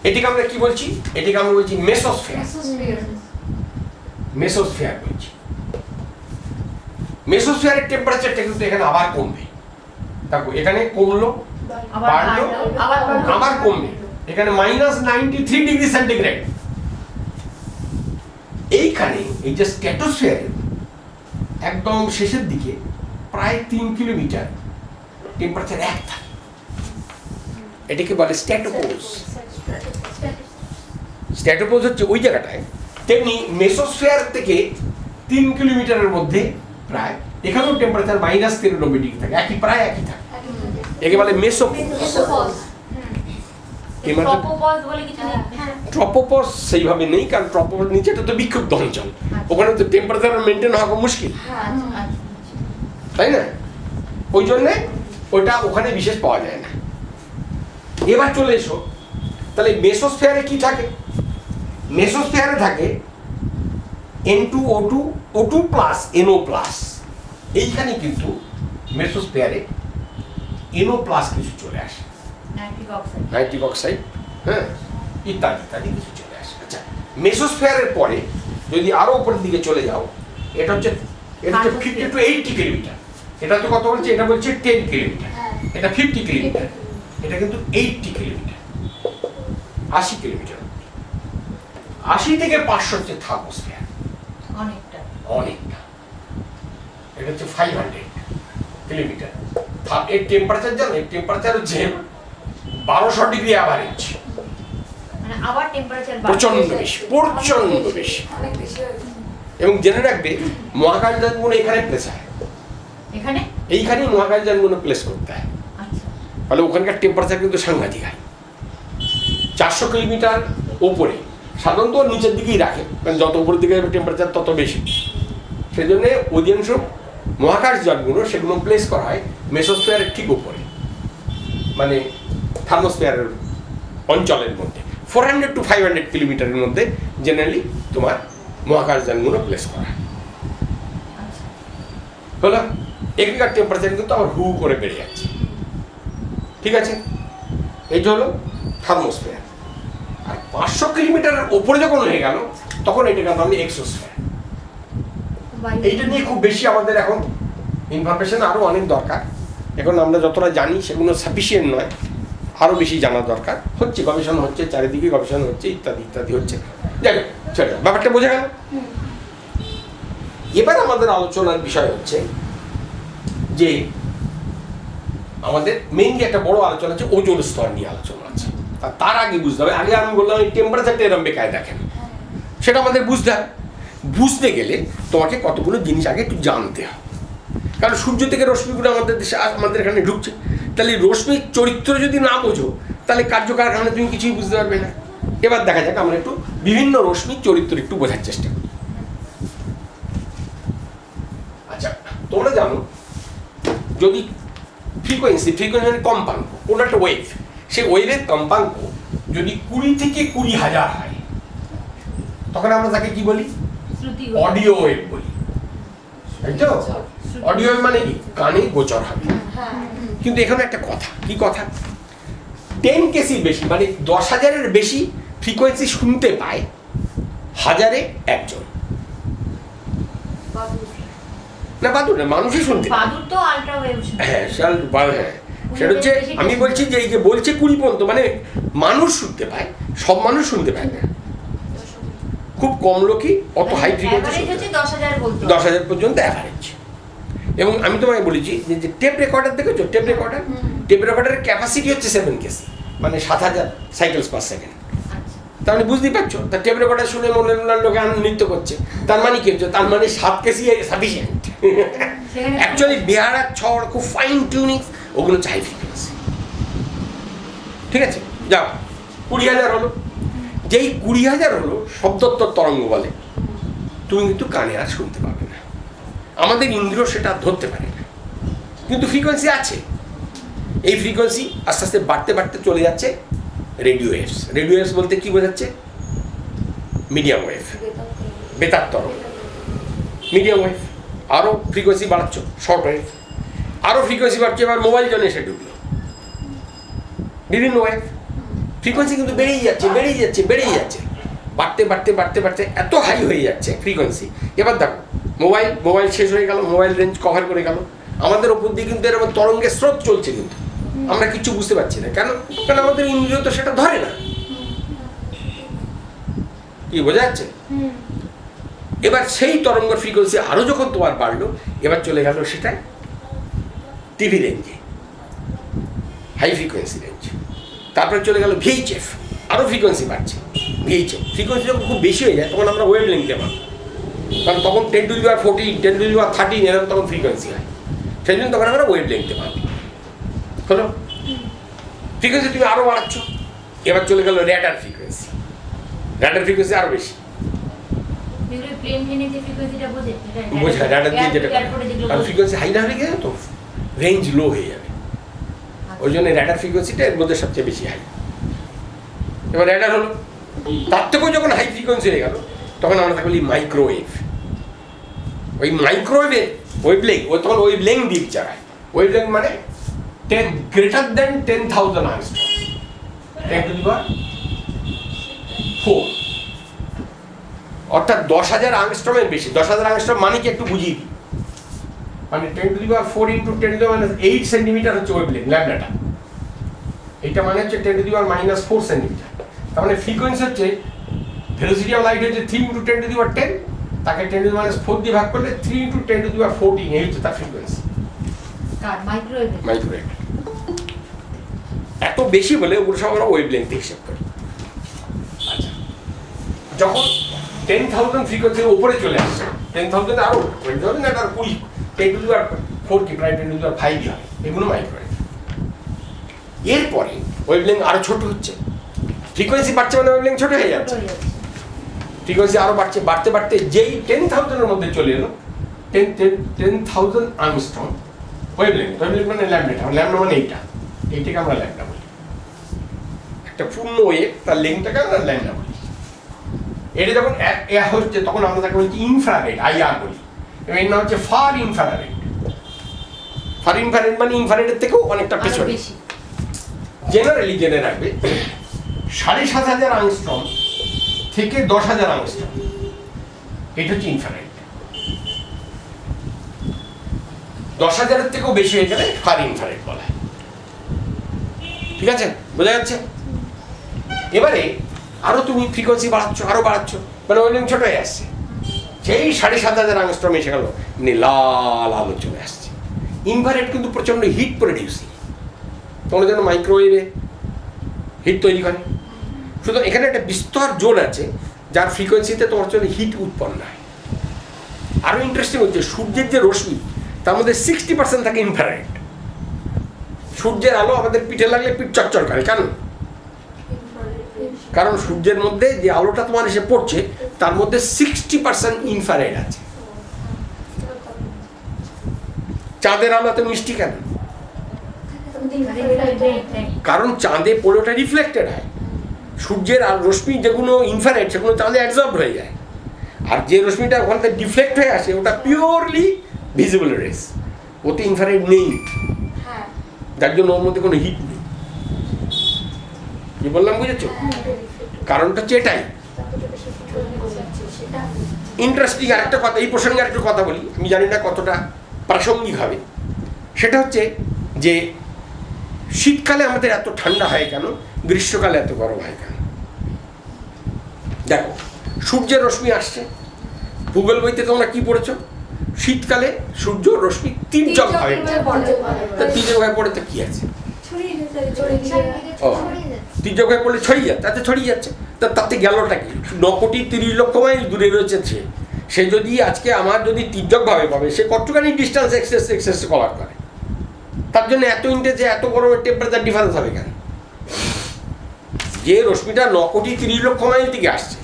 এটিকে আমরা কি বলছি? এটিকে আমরা বলছি মেসোস্ফিয়ার বলছি। মেসোস্ফিয়ারের টেম্পারেচারটা কিন্তু এখানে আবার কমবে। দেখো এখানে কমলো, বাড়লো, আবার কমবে। এখানে -93 ডিগ্রি সেন্টিগ্রেড। এইখানে এই যে স্ট্র্যাটোস্ফিয়ারের একদম শেষের দিকে প্রায় 3 কিলোমিটার টেম্পারেচার এক থাকে। এটাকে বলে স্ট্র্যাটোপোজ। স্ট্র্যাটোপোজ হচ্ছে ওই জায়গাটায়। তেমনি মেসোস্ফিয়ার থেকে 3 কিলোমিটারের মধ্যে প্রায় এখানেও টেম্পারেচার -93 ডিগ্রি থাকে, প্রায় একই থাকে। একে বলে মেসোপোজ। ট্রপোপজ সেইভাবে নেই, কারণ ট্রপোপজ নিচেটা তো বিক্ষুব্ধ অঞ্চল, ওখানে তো টেম্পারেচার মেনটেন হওয়া মুশকিল, তাই না? ওই জন্যে ওইটা ওখানে বিশেষ পাওয়া যায় না। এবার চলে এসো, তাহলে মেসোস্ফিয়ারে কি থাকে? মেসোস্ফিয়ারে থাকে N2O2 O2 plus NO plus. এইখানে কিন্তু মেসোস্ফিয়ারে NO প্লাস কিছু চলে আসে, নাইট্রিক অক্সাইড, হ্যাঁ, ইত্যাদি ইত্যাদি কিছু চলে আসে। আচ্ছা, মেসোস্ফিয়ারের পরে যদি আরো উপরের দিকে চলে যাও, এটা হচ্ছে 50 to 80 কিলোমিটার। এটা তো কত বলছে? এটা বলছে 10 কিলোমিটার, এটা 50 কিলোমিটার, এটা কিন্তু 80 কিলোমিটার, 80 কিলোমিটার। 80 থেকে 500 হচ্ছে থার্মোস্ফিয়ার, অনেকটা। এটা হচ্ছে 500 কিলোমিটার। এর টেম্পারেচার জানো? এর টেম্পারেচার হচ্ছে 1200 ডিগ্রি অ্যাভারেজ, আবার টেম্পারেচার প্রচন্ড বেশি, প্রচন্ড বেশি। এবং জেনে রাখবে মহাকাশযানগুলো এখানে প্লেস হয়, এখানে এইখানেই মহাকাশযানগুলো প্লেস করতে হয়। আচ্ছা, ফলে ওখানকার টেম্পারেচার কিন্তু সাংঘাতিক হয়। 400 কিলোমিটার ওপরে, সাধারণত নিচের দিকেই রাখে, কারণ যত উপরের দিকে টেম্পারেচার তত বেশি। সেই জন্য অধিকাংশ মহাকাশযানগুলো সেগুলো প্লেস করা হয় মেসোস্ফিয়ারের ঠিক উপরে, মানে থার্মোস্ফিয়ারের অঞ্চলের মধ্যে। 400 to 500 কিলোমিটারের মধ্যে জেনারেলি তোমার মহাকাশযানগুলো প্লেস করা হয়। হলো, এখানকার টেম্পারেচার কিন্তু আবার হু করে বেড়ে যাচ্ছে। ঠিক আছে, এইটা হলো থার্মোস্ফিয়ার। আর 500 কিলোমিটারের ওপরে যখন হয়ে গেল, তখন এটাকে আমরা এক্সোস্ফিয়ার। এইটা নিয়ে খুব বেশি আমাদের এখন ইনফরমেশন আরও অনেক দরকার। এখন আমরা যতটা জানি সেগুলো সাফিসিয়েন্ট নয়, আরও বেশি জানা দরকার। হচ্ছে, গবেষণা হচ্ছে, চারিদিকে গবেষণা হচ্ছে, ইত্যাদি ইত্যাদি হচ্ছে। যাই হোক, সেটা ব্যাপারটা বোঝা গেল। এবার আমাদের আলোচনার বিষয় হচ্ছে যে আমাদের মেইনলি একটা বড় আলোচনা আছে ওজোন স্তর নিয়ে আলোচনা আছে। তার আগে বুঝতে হবে, আগে আমি বললাম এই টেম্পারেচারটা এরম বেকায় দেখেন, সেটা আমাদের বুঝতে হবে। বুঝতে গেলে তোমাকে কতগুলো জিনিস আগে একটু জানতে হবে। কারণ সূর্য থেকে রশ্মিগুলো আমাদের দেশে, আমাদের এখানে ঢুকছে, তাহলে রশ্মির চরিত্র যদি না বোঝো, তাহলে কার্যকারখানা তুমি কিছুই বুঝতে পারবে না। এবার দেখা যাক আমরা একটু বিভিন্ন রশ্মির চরিত্র একটু বোঝার চেষ্টা করি। আচ্ছা, তোমরা জানো যদি ফ্রিকোয়েন্সি মানে কম্পাঙ্ক, কোনো একটা ওয়েভ, সেই ওয়েভের কম্পাঙ্ক যদি 20 থেকে 20,000 হয়, তখন আমরা তাকে কি বলি? অডিও ওয়েভ বলি, তাই তো? অডিও ওয়েভ মানে কি? কানে গোচর হবে। কিন্তু এখানে একটা কথা, কি কথা? 10 কেসির বেশি, মানে 10,000-এর বেশি ফ্রিকোয়েন্সি শুনতে পায় 1000-এ একজন। না, বাদুর না, মানুষই শুনতে পায়। বাদুর তো আল্ট্রাওয়েভ শুনতে। হ্যাঁ, হ্যাঁ, সেটা হচ্ছে, আমি বলছি যে এই যে বলছে 20 পর্যন্ত, মানে মানুষ শুনতে পায়, সব মানুষ শুনতে পায় না, খুব কম লোকই অত হাই ফ্রিকোয়েন্সি শুনতে পায়। 10,000 পর্যন্ত অ্যাভারেজ। এবং আমি তোমাকে বলেছি যে টেপ রেকর্ডার দেখেছো? টেপ রেকর্ডারের ক্যাপাসিটি হচ্ছে 7 কেসি, মানে 7,000 সাইকেলস পার সেকেন্ড। তার মানে বুঝতেই পারছো, তার টেপ রেকর্ডার শুনে মনে লোকে নৃত্য করছে, তার মানে কি হচ্ছে? তার মানে 7 কেসি সাফিসিয়েন্ট। অ্যাকচুয়ালি বেহারার ছড় খুব ফাইন টিউনিং, ওগুলো হচ্ছে হাই ফ্রিকোয়েন্সি। ঠিক আছে, যাও 20,000 হলো। যেই 20,000 হলো শব্দোত্তর তরঙ্গ বলে, তুমি কিন্তু কানে আর শুনতে পাবে না, আমাদের ইন্দ্রিয় সেটা ধরতে পারে না, কিন্তু ফ্রিকোয়েন্সি আছে। এই ফ্রিকোয়েন্সি আস্তে আস্তে বাড়তে বাড়তে চলে যাচ্ছে রেডিও ওয়েভস। রেডিও ওয়েভস বলতে কি বোঝাচ্ছে? মিডিয়াম ওয়েভ, বেতার তরঙ্গ, মিডিয়াম ওয়েভ। আরও ফ্রিকোয়েন্সি বাড়াচ্ছ, শর্ট ওয়েভ, আরও ফ্রিকোয়েন্সি বাড়ছে। এবার মোবাইল জন্য এসে ঢুকলো বিভিন্ন ওয়েভ, ফ্রিকোয়েন্সি কিন্তু বেড়েই যাচ্ছে, বাড়তে এত হাই হয়ে যাচ্ছে ফ্রিকোয়েন্সি। এবার দেখো, মোবাইল শেষ হয়ে গেল, মোবাইল রেঞ্জ কভার করে গেল, আমাদের ওপর দিয়ে কিন্তু এরকম তরঙ্গের স্রোত চলছে, কিন্তু আমরা কিছু বুঝতে পারছি না। কেন? কারণ আমাদের ইন্দ্রিয় তো সেটা ধরে না। কি বোঝা যাচ্ছে? এবার সেই তরঙ্গ ফ্রিকোয়েন্সি আরো যখন তোমার বাড়লো, এবার চলে গেল সেটা টিভি রেঞ্জে, হাই ফ্রিকোয়েন্সি রেঞ্জ। তারপরে চলে গেল ভিএইচএফ, আরও ফ্রিকোয়েন্সি বাড়ছে। ভিএইচএফ ফ্রিকোয়েন্সি যখন খুব বেশি হয়ে যায়, তখন আমরা ওয়েভ লেংথে পাবো, কারণ তখন 10⁻14, 10⁻13 এরকম তখন ফ্রিকোয়েন্সি হয়। সেই জন্য তখন আমরা ওয়েভ লেংথে পাবো। হলো, ফ্রিকোয়েন্সি তুমি আরও বাড়াচ্ছ। এবার চলে গেল র্যাডার ফ্রিকোয়েন্সি, আরও বেশি। বোঝা র্যাডার দিয়ে যেটা, কারণ ফ্রিকোয়েন্সি হাই না হয়ে গেলে তো রেঞ্জ লো হয়ে যাবে। ওই জন্য র্যাডার ফ্রিকোয়েন্সিটা এর মধ্যে সবচেয়ে বেশি হাই। এবার র্যাডার হলো, তার থেকেও যখন হাই ফ্রিকোয়েন্সি হয়ে গেল তখন আমরা তাকে বলি মাইক্রোওয়েভ। ওই মাইক্রোওয়েভের ওয়েভলেংথ, ও তখন ওয়েভলেংথ দিয়ে বিচার হয়। ওয়েভলেংথ মানে 10 গ্রেটার দেন 10,000 আংস্ট্রম, 10⁴, অর্থাৎ 10,000 আংস্ট্রমের বেশি। 10,000 আংস্ট্রম মানে কি একটু বুঝিয়ে দিই, মানে 10⁴ ইন্টু 10⁻8 সেন্টিমিটার হচ্ছে ওয়েভলেংথ, ল্যামডাটা। এটা মানে হচ্ছে 10⁻⁻4 সেন্টিমিটার। তার মানে ফ্রিকোয়েন্সি হচ্ছে, ভেলোসিটি অফ লাইট হচ্ছে 3 ইন্টু 10⁻10, তাকে 10⁻4 দিয়ে ভাগ করলে 3 ইন্টু 10⁻14, এই হচ্ছে তার ফ্রিকোয়েন্সি। মাইক্রোওয়েভ এত বেশি বলে ওগুলো সব আমরা ওয়েভলেংথ হিসেব করি। আচ্ছা, যখন 10,000 ফ্রিকোয়েন্সির উপরে চলে আসছে, 10,000 আরো 20,000 আর 20, 10⁴ কি প্রায় 10⁵ হয়, এগুলো মাইক্রোওয়েভ। এরপরে ওয়েভলেংথ আরো ছোট হচ্ছে, ফ্রিকোয়েন্সি বাড়ছে মানে ওয়েভলেংথ ছোট হয়ে যাচ্ছে। ফ্রিকোয়েন্সি আরো বাড়ছে, বাড়তে বাড়তে যেই 10,000 এর মধ্যে চলে এলো 10,000 আংস্ট্রম ওয়েভলেংথ। ওয়েভলেংথ মানে ল্যামডা, ল্যামডা মানে এইটাকে আমরা ল্যামডা বলি। একটা পূর্ণ ওয়েভ তার লেন্থটাকে আমরা ল্যামডা বলি। এটা যখন হচ্ছে তখন আমরা তাকে বলছি ইনফ্রারেড, IR বলি, এবং এর নাম হচ্ছে ফার ইনফ্রারেড। ফার ইনফ্রারেড মানে ইনফ্রারেডের থেকেও অনেকটা পেছনে। জেনারেলি জেনে রাখবে 7,500 আংস্ট্রম থেকে 10,000 আংস্ট্রম, এটা হচ্ছে ইনফ্রারেড। 10,000-এর থেকেও বেশি হয়ে গেলে ফার ইনফ্রারেড বলা হয়। ঠিক আছে, বোঝা যাচ্ছে? এবারে আরো তুমি ফ্রিকোয়েন্সি বাড়াচ্ছ, আরো বাড়াচ্ছ, মানে ওয়েভলেংথ ছোট হয়ে আসছে। সেই 7,500 আংস্ট্রম এসে গেল, লাল আলো চলে আসছে। ইনফ্রারেড কিন্তু প্রচন্ড হিট প্রডিউসিং, তোমার জন্য মাইক্রোওয়েভে হিট তৈরি করে। সুতরাং এখানে একটা বিস্তর জোন আছে যার ফ্রিকোয়েন্সিতে তোমার জন্য হিট উৎপন্ন হয়। আরো ইন্টারেস্টিং হচ্ছে, সূর্যের যে রশ্মি তার মধ্যে 60% থাকে ইনফ্রারেড। সূর্যের আলো আমাদের পিঠে লাগলে পিঠ চচ্চর করে, কেন? কারণ সূর্যের মধ্যে যে আলোটা তোমার এসে পড়ছে তার মধ্যে 60% ইনফ্রারেড আছে। চাঁদের আলো এত মিষ্টি কেন? কারণ চাঁদে পড়ে ওটা রিফ্লেক্টেড হয়। সূর্যের আর রশ্মি যেগুলো ইনফ্রারেড সেগুলো চাঁদে অ্যাবজর্ব হয়ে যায়, আর যে রশ্মিটা ওখান থেকে ডিফ্লেক্ট হয়ে আসে ওটা পিওরলি ভিজিবল রেস, ওতে ইনফ্রারেড নেই, যার জন্য ওর মধ্যে কোনো হিট নেই। কি বললাম, বুঝেছো? কারণটা হচ্ছে এটাই। ইন্টারেস্টিং আরেকটা কথা, এই প্রসঙ্গে আরেকটা কথা বলি, আমি জানি না কতটা প্রাসঙ্গিক হবে। সেটা হচ্ছে যে শীতকালে আমাদের এত ঠান্ডা হয় কেন, গ্রীষ্মকালে এত গরম হয় কেন? দেখো, সূর্যের রশ্মি আসছে, ভূগোল বইতে তোমরা কি পড়েছো? শীতকালে সূর্য রশ্মি তির্যক ভাবে পড়ে, তো কি আছে? তির্যক ভাবে পড়লে ছড়িয়ে যাচ্ছে, তাতে ছড়িয়ে যাচ্ছে, তাতে গেলটা কি? 9,30,00,000 মাইল দূরে রয়েছে সে যদি আজকে আমার যদি তির্যক ভাবে পাবে, সে কতখানি ডিস্টেন্স এক্সেস কভার করে, তার জন্য এত ইন্টেন্সে এত গরমের টেম্পারেচার ডিফারেন্স হবে কেন? যে রশ্মিটা 9,30,00,000 মাইল থেকে আসছে,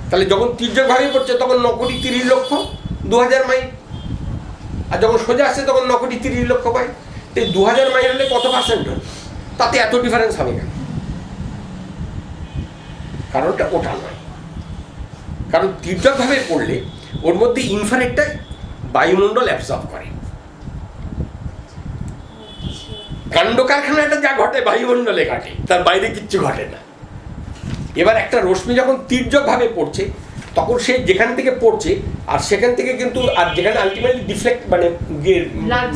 তাহলে যখন তির্যক ভাবে পড়ছে তখন 9,30,00,000 2,000 মাইল, আর যখন সোজা আসছে তখন 9,30,00,000 মাইল। তো 2,000 মাইল হলে কত পার্সেন্ট হল? তাতে এত ডিফারেন্স হবে কেন? কারণটা ওটা নয়, কারণ তির্যক ভাবে পড়লে ওর মধ্যে ইনফ্রারেডটা বায়ুমণ্ডল অ্যাবজর্ব করে। কাণ্ড কারখানাটা যা ঘটে বায়ুমণ্ডলে ঘটে, তার বাইরে কিচ্ছু ঘটে না। এবার একটা রশ্মি যখন তির্যক ভাবে পড়ছে তখন সে যেখান থেকে পড়ছে আর সেখান থেকে কিন্তু, আর যেখানে আলটিমেটলি ডিফ্লেক্ট মানে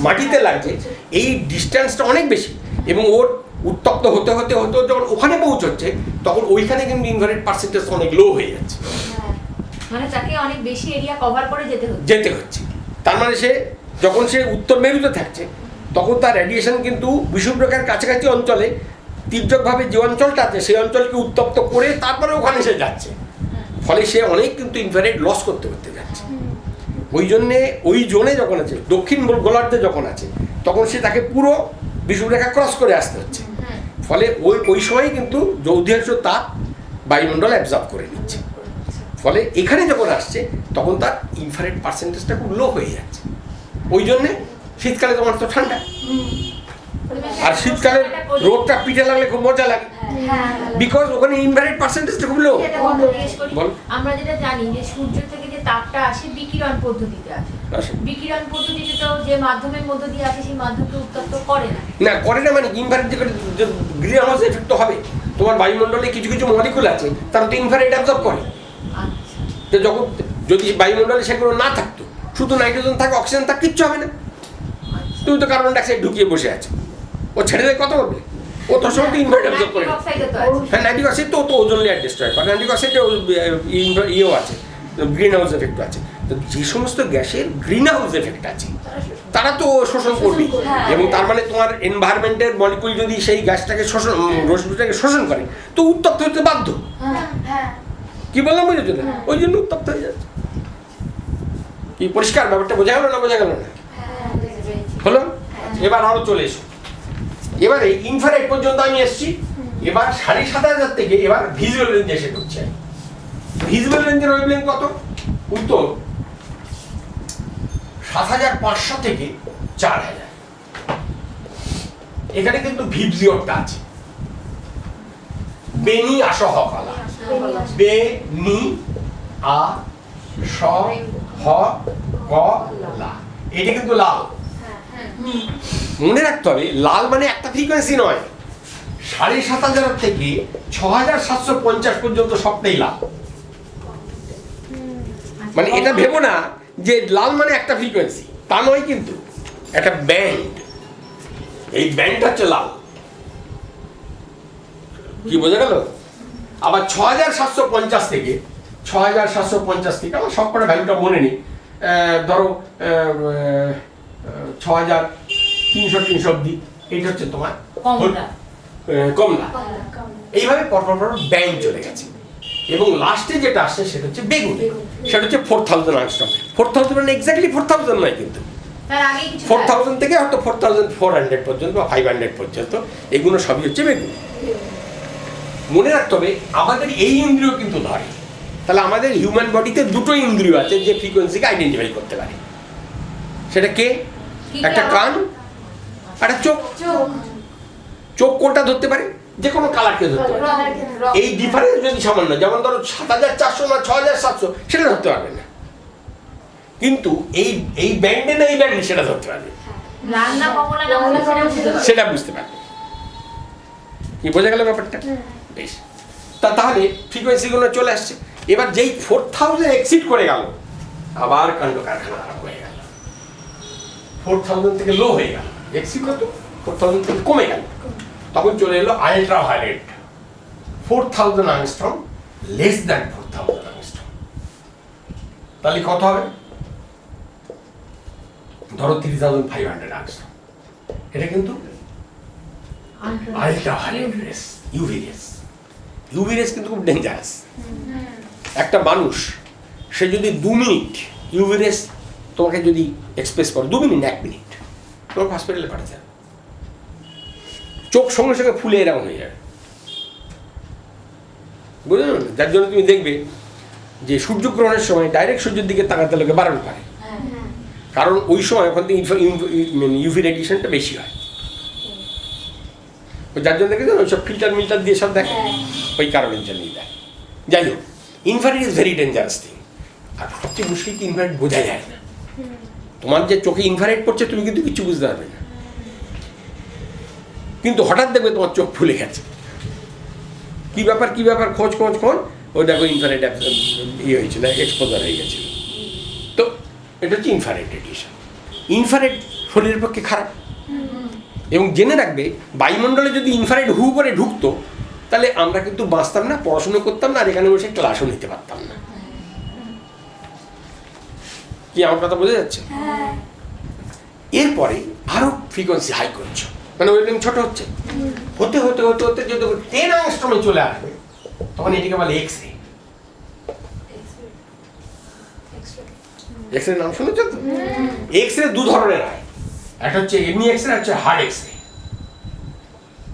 মাটিতে লাগছে, এই ডিস্টেন্সটা অনেক বেশি, এবং ওর উত্তপ্ত হতে হতে হতে যখন ওখানে পৌঁছচ্ছে তখন ওইখানে কিন্তু ইনফ্রারেড পার্সেন্টেজ অনেক লো হয়ে যাচ্ছে, মানে তাকে অনেক বেশি এরিয়া কভার করে যেতে হচ্ছে। তার মানে সে যখন সে উত্তর মেরুতে থাকছে তখন তার রেডিয়েশন কিন্তু বিষুবরেখার কাছাকাছি অঞ্চলে তির্যকভাবে যে অঞ্চলটা আছে সেই অঞ্চলকে উত্তপ্ত করে তারপরে ওখানে সে যাচ্ছে, ফলে সে অনেক কিন্তু ইনফ্রারেড লস করতে যাচ্ছে। ওই জন্যে ওই জোনে যখন আছে, দক্ষিণ গোলার্ধে যখন আছে, তখন সে তাকে পুরো বিষুবরেখা ক্রস করে আসতে হচ্ছে, ফলে ওই সময় কিন্তু যৌধিয়াংশ তাপ বায়ুমণ্ডল অ্যাবজর্ব করে নিচ্ছে, ফলে এখানে যখন আসছে তখন তার ইনফ্রারেড পার্সেন্টেজটা খুব লো হয়ে যাচ্ছে। ওই জন্যে শীতকালে তোমার তো ঠান্ডা, আর শীতকালে রোদটা পিঠে লাগলে খুব মজা লাগে, বিকজ ওখানে ইনভার্টেড পার্সেন্টেজটা খুব লো। আমরা যেটা জানি যে সূর্য থেকে যে তাপটা আসে বিকিরণ পদ্ধতিতে আসে, বিকিরণ পদ্ধতিতে তো যে মাধ্যমের মধ্য দিয়ে আসে সেই মাধ্যমকে উত্তপ্ত করে না। না করে না, মানে ইনভার্টেড যে গ্রিন হাউস এফেক্ট তো হবে। তোমার বায়ুমণ্ডলে কিছু কিছু মলিকুল আছে তারা তো ইনফ্রারেড অ্যাবজর্ব করে। তো যখন যদি বায়ুমণ্ডলে সেগুলো না থাকতো, শুধু নাইট্রোজেন থাকে, অক্সিজেন থাকে, কিচ্ছু হবে না। তুমি তো কার্বন ডাইঅক্সাইড ঢুকিয়ে বসে আছো, ও ছেড়ে দেয় কত করবে? ও তোর সময় তো ইনভার্ট অ্যাবজর্ব করে। হ্যাঁ, নাইট্রিক অক্সাইড তো ওজন লেয়ার ডিস্ট্রয় করে। নাইট্রিক অক্সাইডে ইয়েও আছে, গ্রিন হাউস এফেক্ট আছে। তো যে সমস্ত গ্যাসের গ্রিন হাউস এফেক্ট আছে তারা তো শোষণ করবে, এবং তার মানে তোমার এনভায়রনমেন্টের মলিকুল যদি সেই গ্যাসটাকে শোষণ, রশ্মিটাকে শোষণ করে, তো উত্তপ্ত হতে বাধ্য। কি বললাম বুঝেছো না? ওই জন্য উত্তপ্ত হয়ে যাচ্ছে। কি পরিষ্কার ব্যাপারটা বোঝা গেল না? বোঝা গেল না? হলো? এবার আরো চলে এসো। এবারে ইনফ্রারেড পর্যন্ত আমি এসেছি। এবার ৭,৫০০ থেকে এবার ভিজুয়াল রেঞ্জে এসে ঢুকছে। ভিজুয়াল রেঞ্জের ওয়েভলেন্থ কত? উত্তর ৭৫০০ থেকে ৪০০০। এখানে কিন্তু ভিবজিওরটা আছে, বেনি আসহ কলা, বেনি আ স হ ক লা, এটা কিন্তু লাল। মনে রাখতে হবে লাল মানে একটা ফ্রিকোয়েন্সি নয়, ৭৫০০ থেকে ৬৭৫০ পর্যন্ত সবটাই লাল। মানে এটা ভেবো না যে লাল মানে একটা ফ্রিকোয়েন্সি, তা নয়, কিন্তু একটা ব্যান্ড। এই ব্যান্ডটা হচ্ছে লাল। কি বোঝা গেল? আবার ৬৭৫০ থেকে ৬৭৫০ থেকে আমার সবকটা ভ্যালুটা মনে নেই, ধরো ৬৩০০ অব্দি, এটা হচ্ছে তোমার কমলা। এইভাবে পরপর ব্যান্ড চলে গেছে, এবং লাস্টে যেটা আসছে সেটা হচ্ছে বেগুনি, সেটা হচ্ছে 4000 আংস্ট্রম। 4000 মানে এক্স্যাক্টলি 4000 নয়, কিন্তু 4000 থেকে হয়তো 4400 পর্যন্ত বা 500 পর্যন্ত, এগুলো সবই হচ্ছে বেগুনি। মনে রাখতে হবে আমাদের এই ইন্দ্রিয় কিন্তু ধরে। তাহলে আমাদের হিউম্যান বডিতে দুটো ইন্দ্রিয় আছে যে ফ্রিকোয়েন্সিকে আইডেন্টিফাই করতে পারে। সেটা কে? একটা কান আর একটা চোখ। চোখ কোনটা ধরতে পারে? যে কোনো কালারকে ধরতে পারে। এই ডিফারেন্স যদি সামান্য, যেমন ধরো ৭৪০০ না ৬৭০০, সেটা ধরতে পারবে না, কিন্তু এই ব্যান্ডে না এই ব্যান্ডে সেটা ধরতে পারবে, সেটা বুঝতে পারবে। কি বোঝা গেল ব্যাপারটা? বেশ, তাহলে ফ্রিকোয়েন্সিগুলো চলে আসছে। এবার যেই 4000 এক্সিড করে গেল, আবার কাণ্ড কারখানা আরম্ভ হয়ে গেল। 4000 থেকে লো হয়ে গেল, এক্সিড কত? 4000 থেকে কমে গেল, তখন চলে এলো ultraviolet. 4000 angstrom less than 4000 angstrom. তাহলে কত হবে? ধরো 3500 আংস্ট্রম। এটা কিন্তু ultraviolet rays, UV rays. UV rays কিন্তু খুব ডেঞ্জারাস। একটা মানুষ সে যদি 2 মিনিট ইউভি রেস তোমাকে যদি এক্সপ্রেস করে, 2 মিনিট 1 মিনিট, তোমাকে হসপিটালে পাঠাতে হবে। চোখ সঙ্গে সঙ্গে ফুলে এরকম হয়ে যাবে, বুঝলেন? যার জন্য তুমি দেখবে যে সূর্যগ্রহণের সময় ডাইরেক্ট সূর্যের দিকে তাকাতে লোকে বারণ করে, কারণ ওই সময় ওখান থেকে ইউভি রেডিয়েশনটা বেশি হয়। যার জন্য দেখে ওইসব ফিল্টার মিল্টার দিয়ে সব দেখে, ওই কারণের জন্যই দেয়। যাই হোক, infrared is very dangerous thing. আর সবচেয়ে মুশকিল কি, ইনফ্রারেড বোঝা যায় না। তোমার যে চোখে ইনফ্রারেড পড়ছে তুমি কিন্তু কিছু বুঝতে পারবে না, কিন্তু হঠাৎ দেখবে তোমার চোখ ফুলে গেছে। কি ব্যাপার খোঁজ, ওই দেখো ইনফ্রারেড ইয়ে হয়েছিল, এক্সপোজার হয়ে গেছিল। তো এটা হচ্ছে ইনফ্রারেড রেডিয়েশন। ইনফ্রারেড শরীরের পক্ষে খারাপ, এবং জেনে রাখবে বায়ুমণ্ডলে যদি ইনফ্রারেড হু করে ঢুকতো, তাহলে আমরা কিন্তু বাঁচতাম না, পড়াশোনা করতাম না, আর এখানে বসে ক্লাসও নিতে পারতাম না। কি আমার কথা বোঝা যাচ্ছে? এরপরে আরো ফ্রিকোয়েন্সি হাই করছো, মানে ওয়েভলেন্থ ছোট হচ্ছে, হতে যদি 10 আংস্ট্রমে চলে আসবে, তখন এটিকে বলে এক্স রে। এক্স রে নাম শুনেছো তো? এক্স রে দু ধরনের হয়, একটা হচ্ছে এমনি এক্স রে, হচ্ছে হার্ড এক্স রে।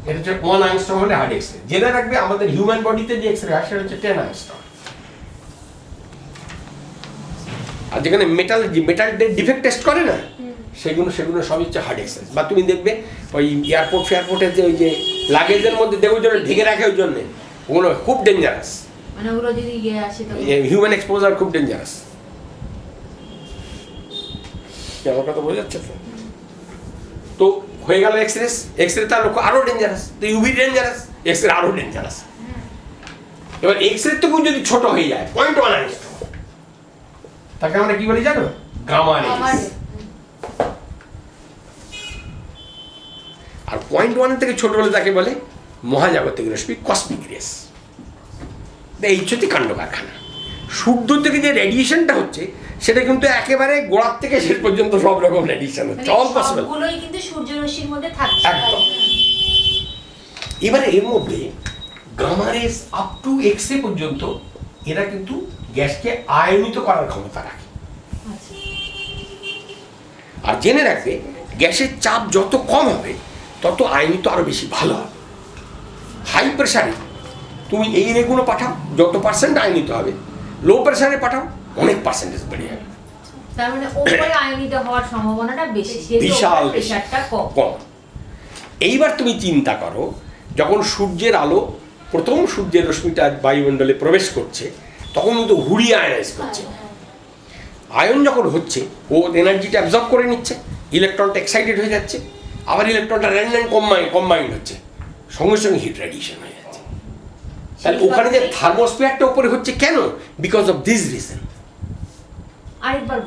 এটা হচ্ছে 1 আংস্ট্রম হলে হার্ড এক্স রে। জেনে রাখবে আমাদের হিউম্যান বডিতে যে এক্স রে হয় সেটা হচ্ছে 10 আংস্ট্রম। আর যেখানে মেটাল ডিফেক্ট টেস্ট করে না, সেগুলো সবই হচ্ছে হার্ড এক্সারসাইজ। বা তুমি দেখবে ওই এয়ারপোর্টের যে ওই যে লাগেজের মধ্যে দেখো জন্য ঢেকে রাখে ওই জন্যে, ওগুলো খুব ডেঞ্জারাস, মানে ওগুলো যদি আসে তো হিউম্যান এক্সপোজার খুব ডেঞ্জারাস। আমার কথা বোঝা যাচ্ছে তো? তো হয়ে গেল এক্স রে তার লক্ষ্য আরো ডেঞ্জারাস, তো ইউভি ডেঞ্জারাস, এক্স রে আরো ডেঞ্জারাস। এবার এক্স রে থেকেও যদি ছোট হয়ে যায় 0.1 অ্যাংস্ট্রম, তাকে আমরা কি বলি জানো? Gamma raise. আর 0.1 থেকে ছোট হলে তাকে বলে মহাজাগতিক রশ্মি, কসমিক রেস। এই হচ্ছে কাণ্ড কারখানা। সূর্য থেকে যে রেডিয়েশনটা হচ্ছে সেটা কিন্তু একেবারে গোড়ার থেকে শেষ পর্যন্ত সব রকম রেডিয়েশন হচ্ছে, অল পসিবল। সবগুলোই কিন্তু সূর্যরশ্মির মধ্যে থাকছে একদম। এবারে এর মধ্যে gamma rays up to X ray পর্যন্ত এরা কিন্তু গ্যাসকে আয়নিত করার ক্ষমতা রাখে। আর জেনে রাখবে গ্যাসের চাপ যত কম হবে তত আয়নিত আরো বেশি ভালো হবে। হাই প্রেসারে তুমি এই রেগুলো পাঠাও, যত পার্সেন্ট আয়নিত হবে, লো প্রেসারে পাঠাও অনেক পার্সেন্টেজ বেড়ে যাবে। তার মানে উপরে আয়নিত হওয়ার সম্ভাবনাটা বেশি, বিশাল প্রেসারটা কম। এইবার তুমি চিন্তা করো, যখন সূর্যের আলো প্রথম সূর্যের রশ্মিটা বায়ুমণ্ডলে প্রবেশ করছে তখন কিন্তু হুড়িয়ে আয়নাইজ করছে। আয়ন যখন হচ্ছে ও এনার্জিটা অ্যাবজর্ব করে নিচ্ছে, ইলেকট্রনটা এক্সাইটেড হয়ে যাচ্ছে, আবার ইলেকট্রনটা র্যান্ডম কম্বাইন্ড হচ্ছে, সঙ্গে সঙ্গে হিট রেডিয়েশন হয়ে যাচ্ছে। তাহলে ওখানে যে থার্মোস্ফিয়ারটা উপরে হচ্ছে কেন? Because of this reason.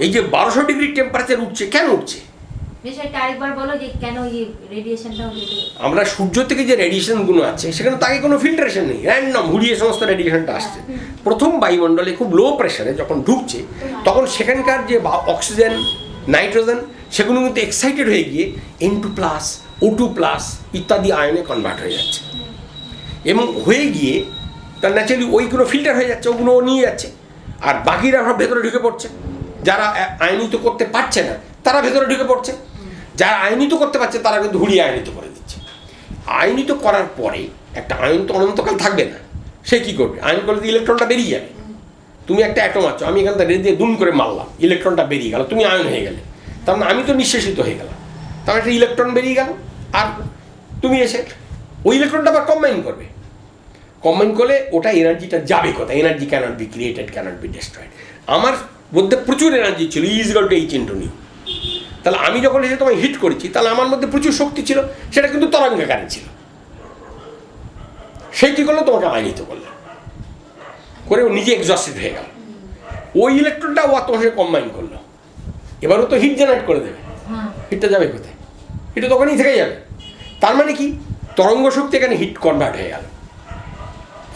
এই যে 1200 ডিগ্রি টেম্পারেচার উঠছে, কেন উঠছে? আরেকবার বলো যে কেন এই রেডিয়েশনটা হচ্ছে। আমরা সূর্য থেকে যে রেডিয়েশনগুলো আছে সেখানে তাকে কোনো ফিল্টারেশন নেই, র্যান্ডম হুড়িয়ে সমস্ত রেডিয়েশনটা আসছে। প্রথম বায়ুমণ্ডলে খুব লো প্রেসারে যখন ঢুকছে তখন সেখানকার যে অক্সিজেন, নাইট্রোজেন সেগুলো কিন্তু এক্সাইটেড হয়ে গিয়ে N2+, O2+ ইত্যাদি আয়নে কনভার্ট হয়ে যাচ্ছে, এবং হয়ে গিয়ে তার ন্যাচারালি ওইগুলো ফিল্টার হয়ে যাচ্ছে, ওগুলো নিয়ে যাচ্ছে, আর বাকিরা সব ভেতরে ঢুকে পড়ছে। যারা আয়নিত করতে পারছে না তারা ভেতরে ঢুকে পড়ছে, যারা আয়নিত করতে পারছে তারা কিন্তু হুড়িয়ে আয়নিত করে দিচ্ছে। আয়নিত করার পরে একটা আয়ন তো অনন্তকাল থাকবে না, সে কি করবে? আয়ন করলে ইলেকট্রনটা বেরিয়ে যাবে। তুমি একটা অ্যাটম আছো, আমি এখান থেকে দিয়ে দুম করে মারলাম, ইলেকট্রনটা বেরিয়ে গেল, তুমি আয়ন হয়ে গেলে, তার মানে আমি তো নিঃশেষিত হয়ে গেলাম, তার একটা ইলেকট্রন বেরিয়ে গেল, আর তুমি এসে ওই ইলেকট্রনটা আবার কম্বাইন করবে। কম্বাইন করলে ওটা এনার্জিটা যাবে কোথায়? Energy cannot be created, cannot be destroyed. আমার মধ্যে প্রচুর এনার্জি ছিল, E=H × তাহলে আমি যখন এসে তোমায় হিট করেছি তাহলে আমার মধ্যে প্রচুর শক্তি ছিল, সেটা কিন্তু তরঙ্গাকারে ছিল। সেই কী করলো? তোমাকে আয়নিত করলো, করে ও নিজে এক্সস্টেড হয়ে গেল। ওই ইলেকট্রনটা ও তোমার সাথে কম্বাইন করলো, এবারও তো হিট জেনারেট করে দেবে। হিটটা যাবে কোথায়? হিটটা তখনই থেকে যাবে। তার মানে কি? তরঙ্গ শক্তি এখানে হিট কনভার্ট হয়ে গেল,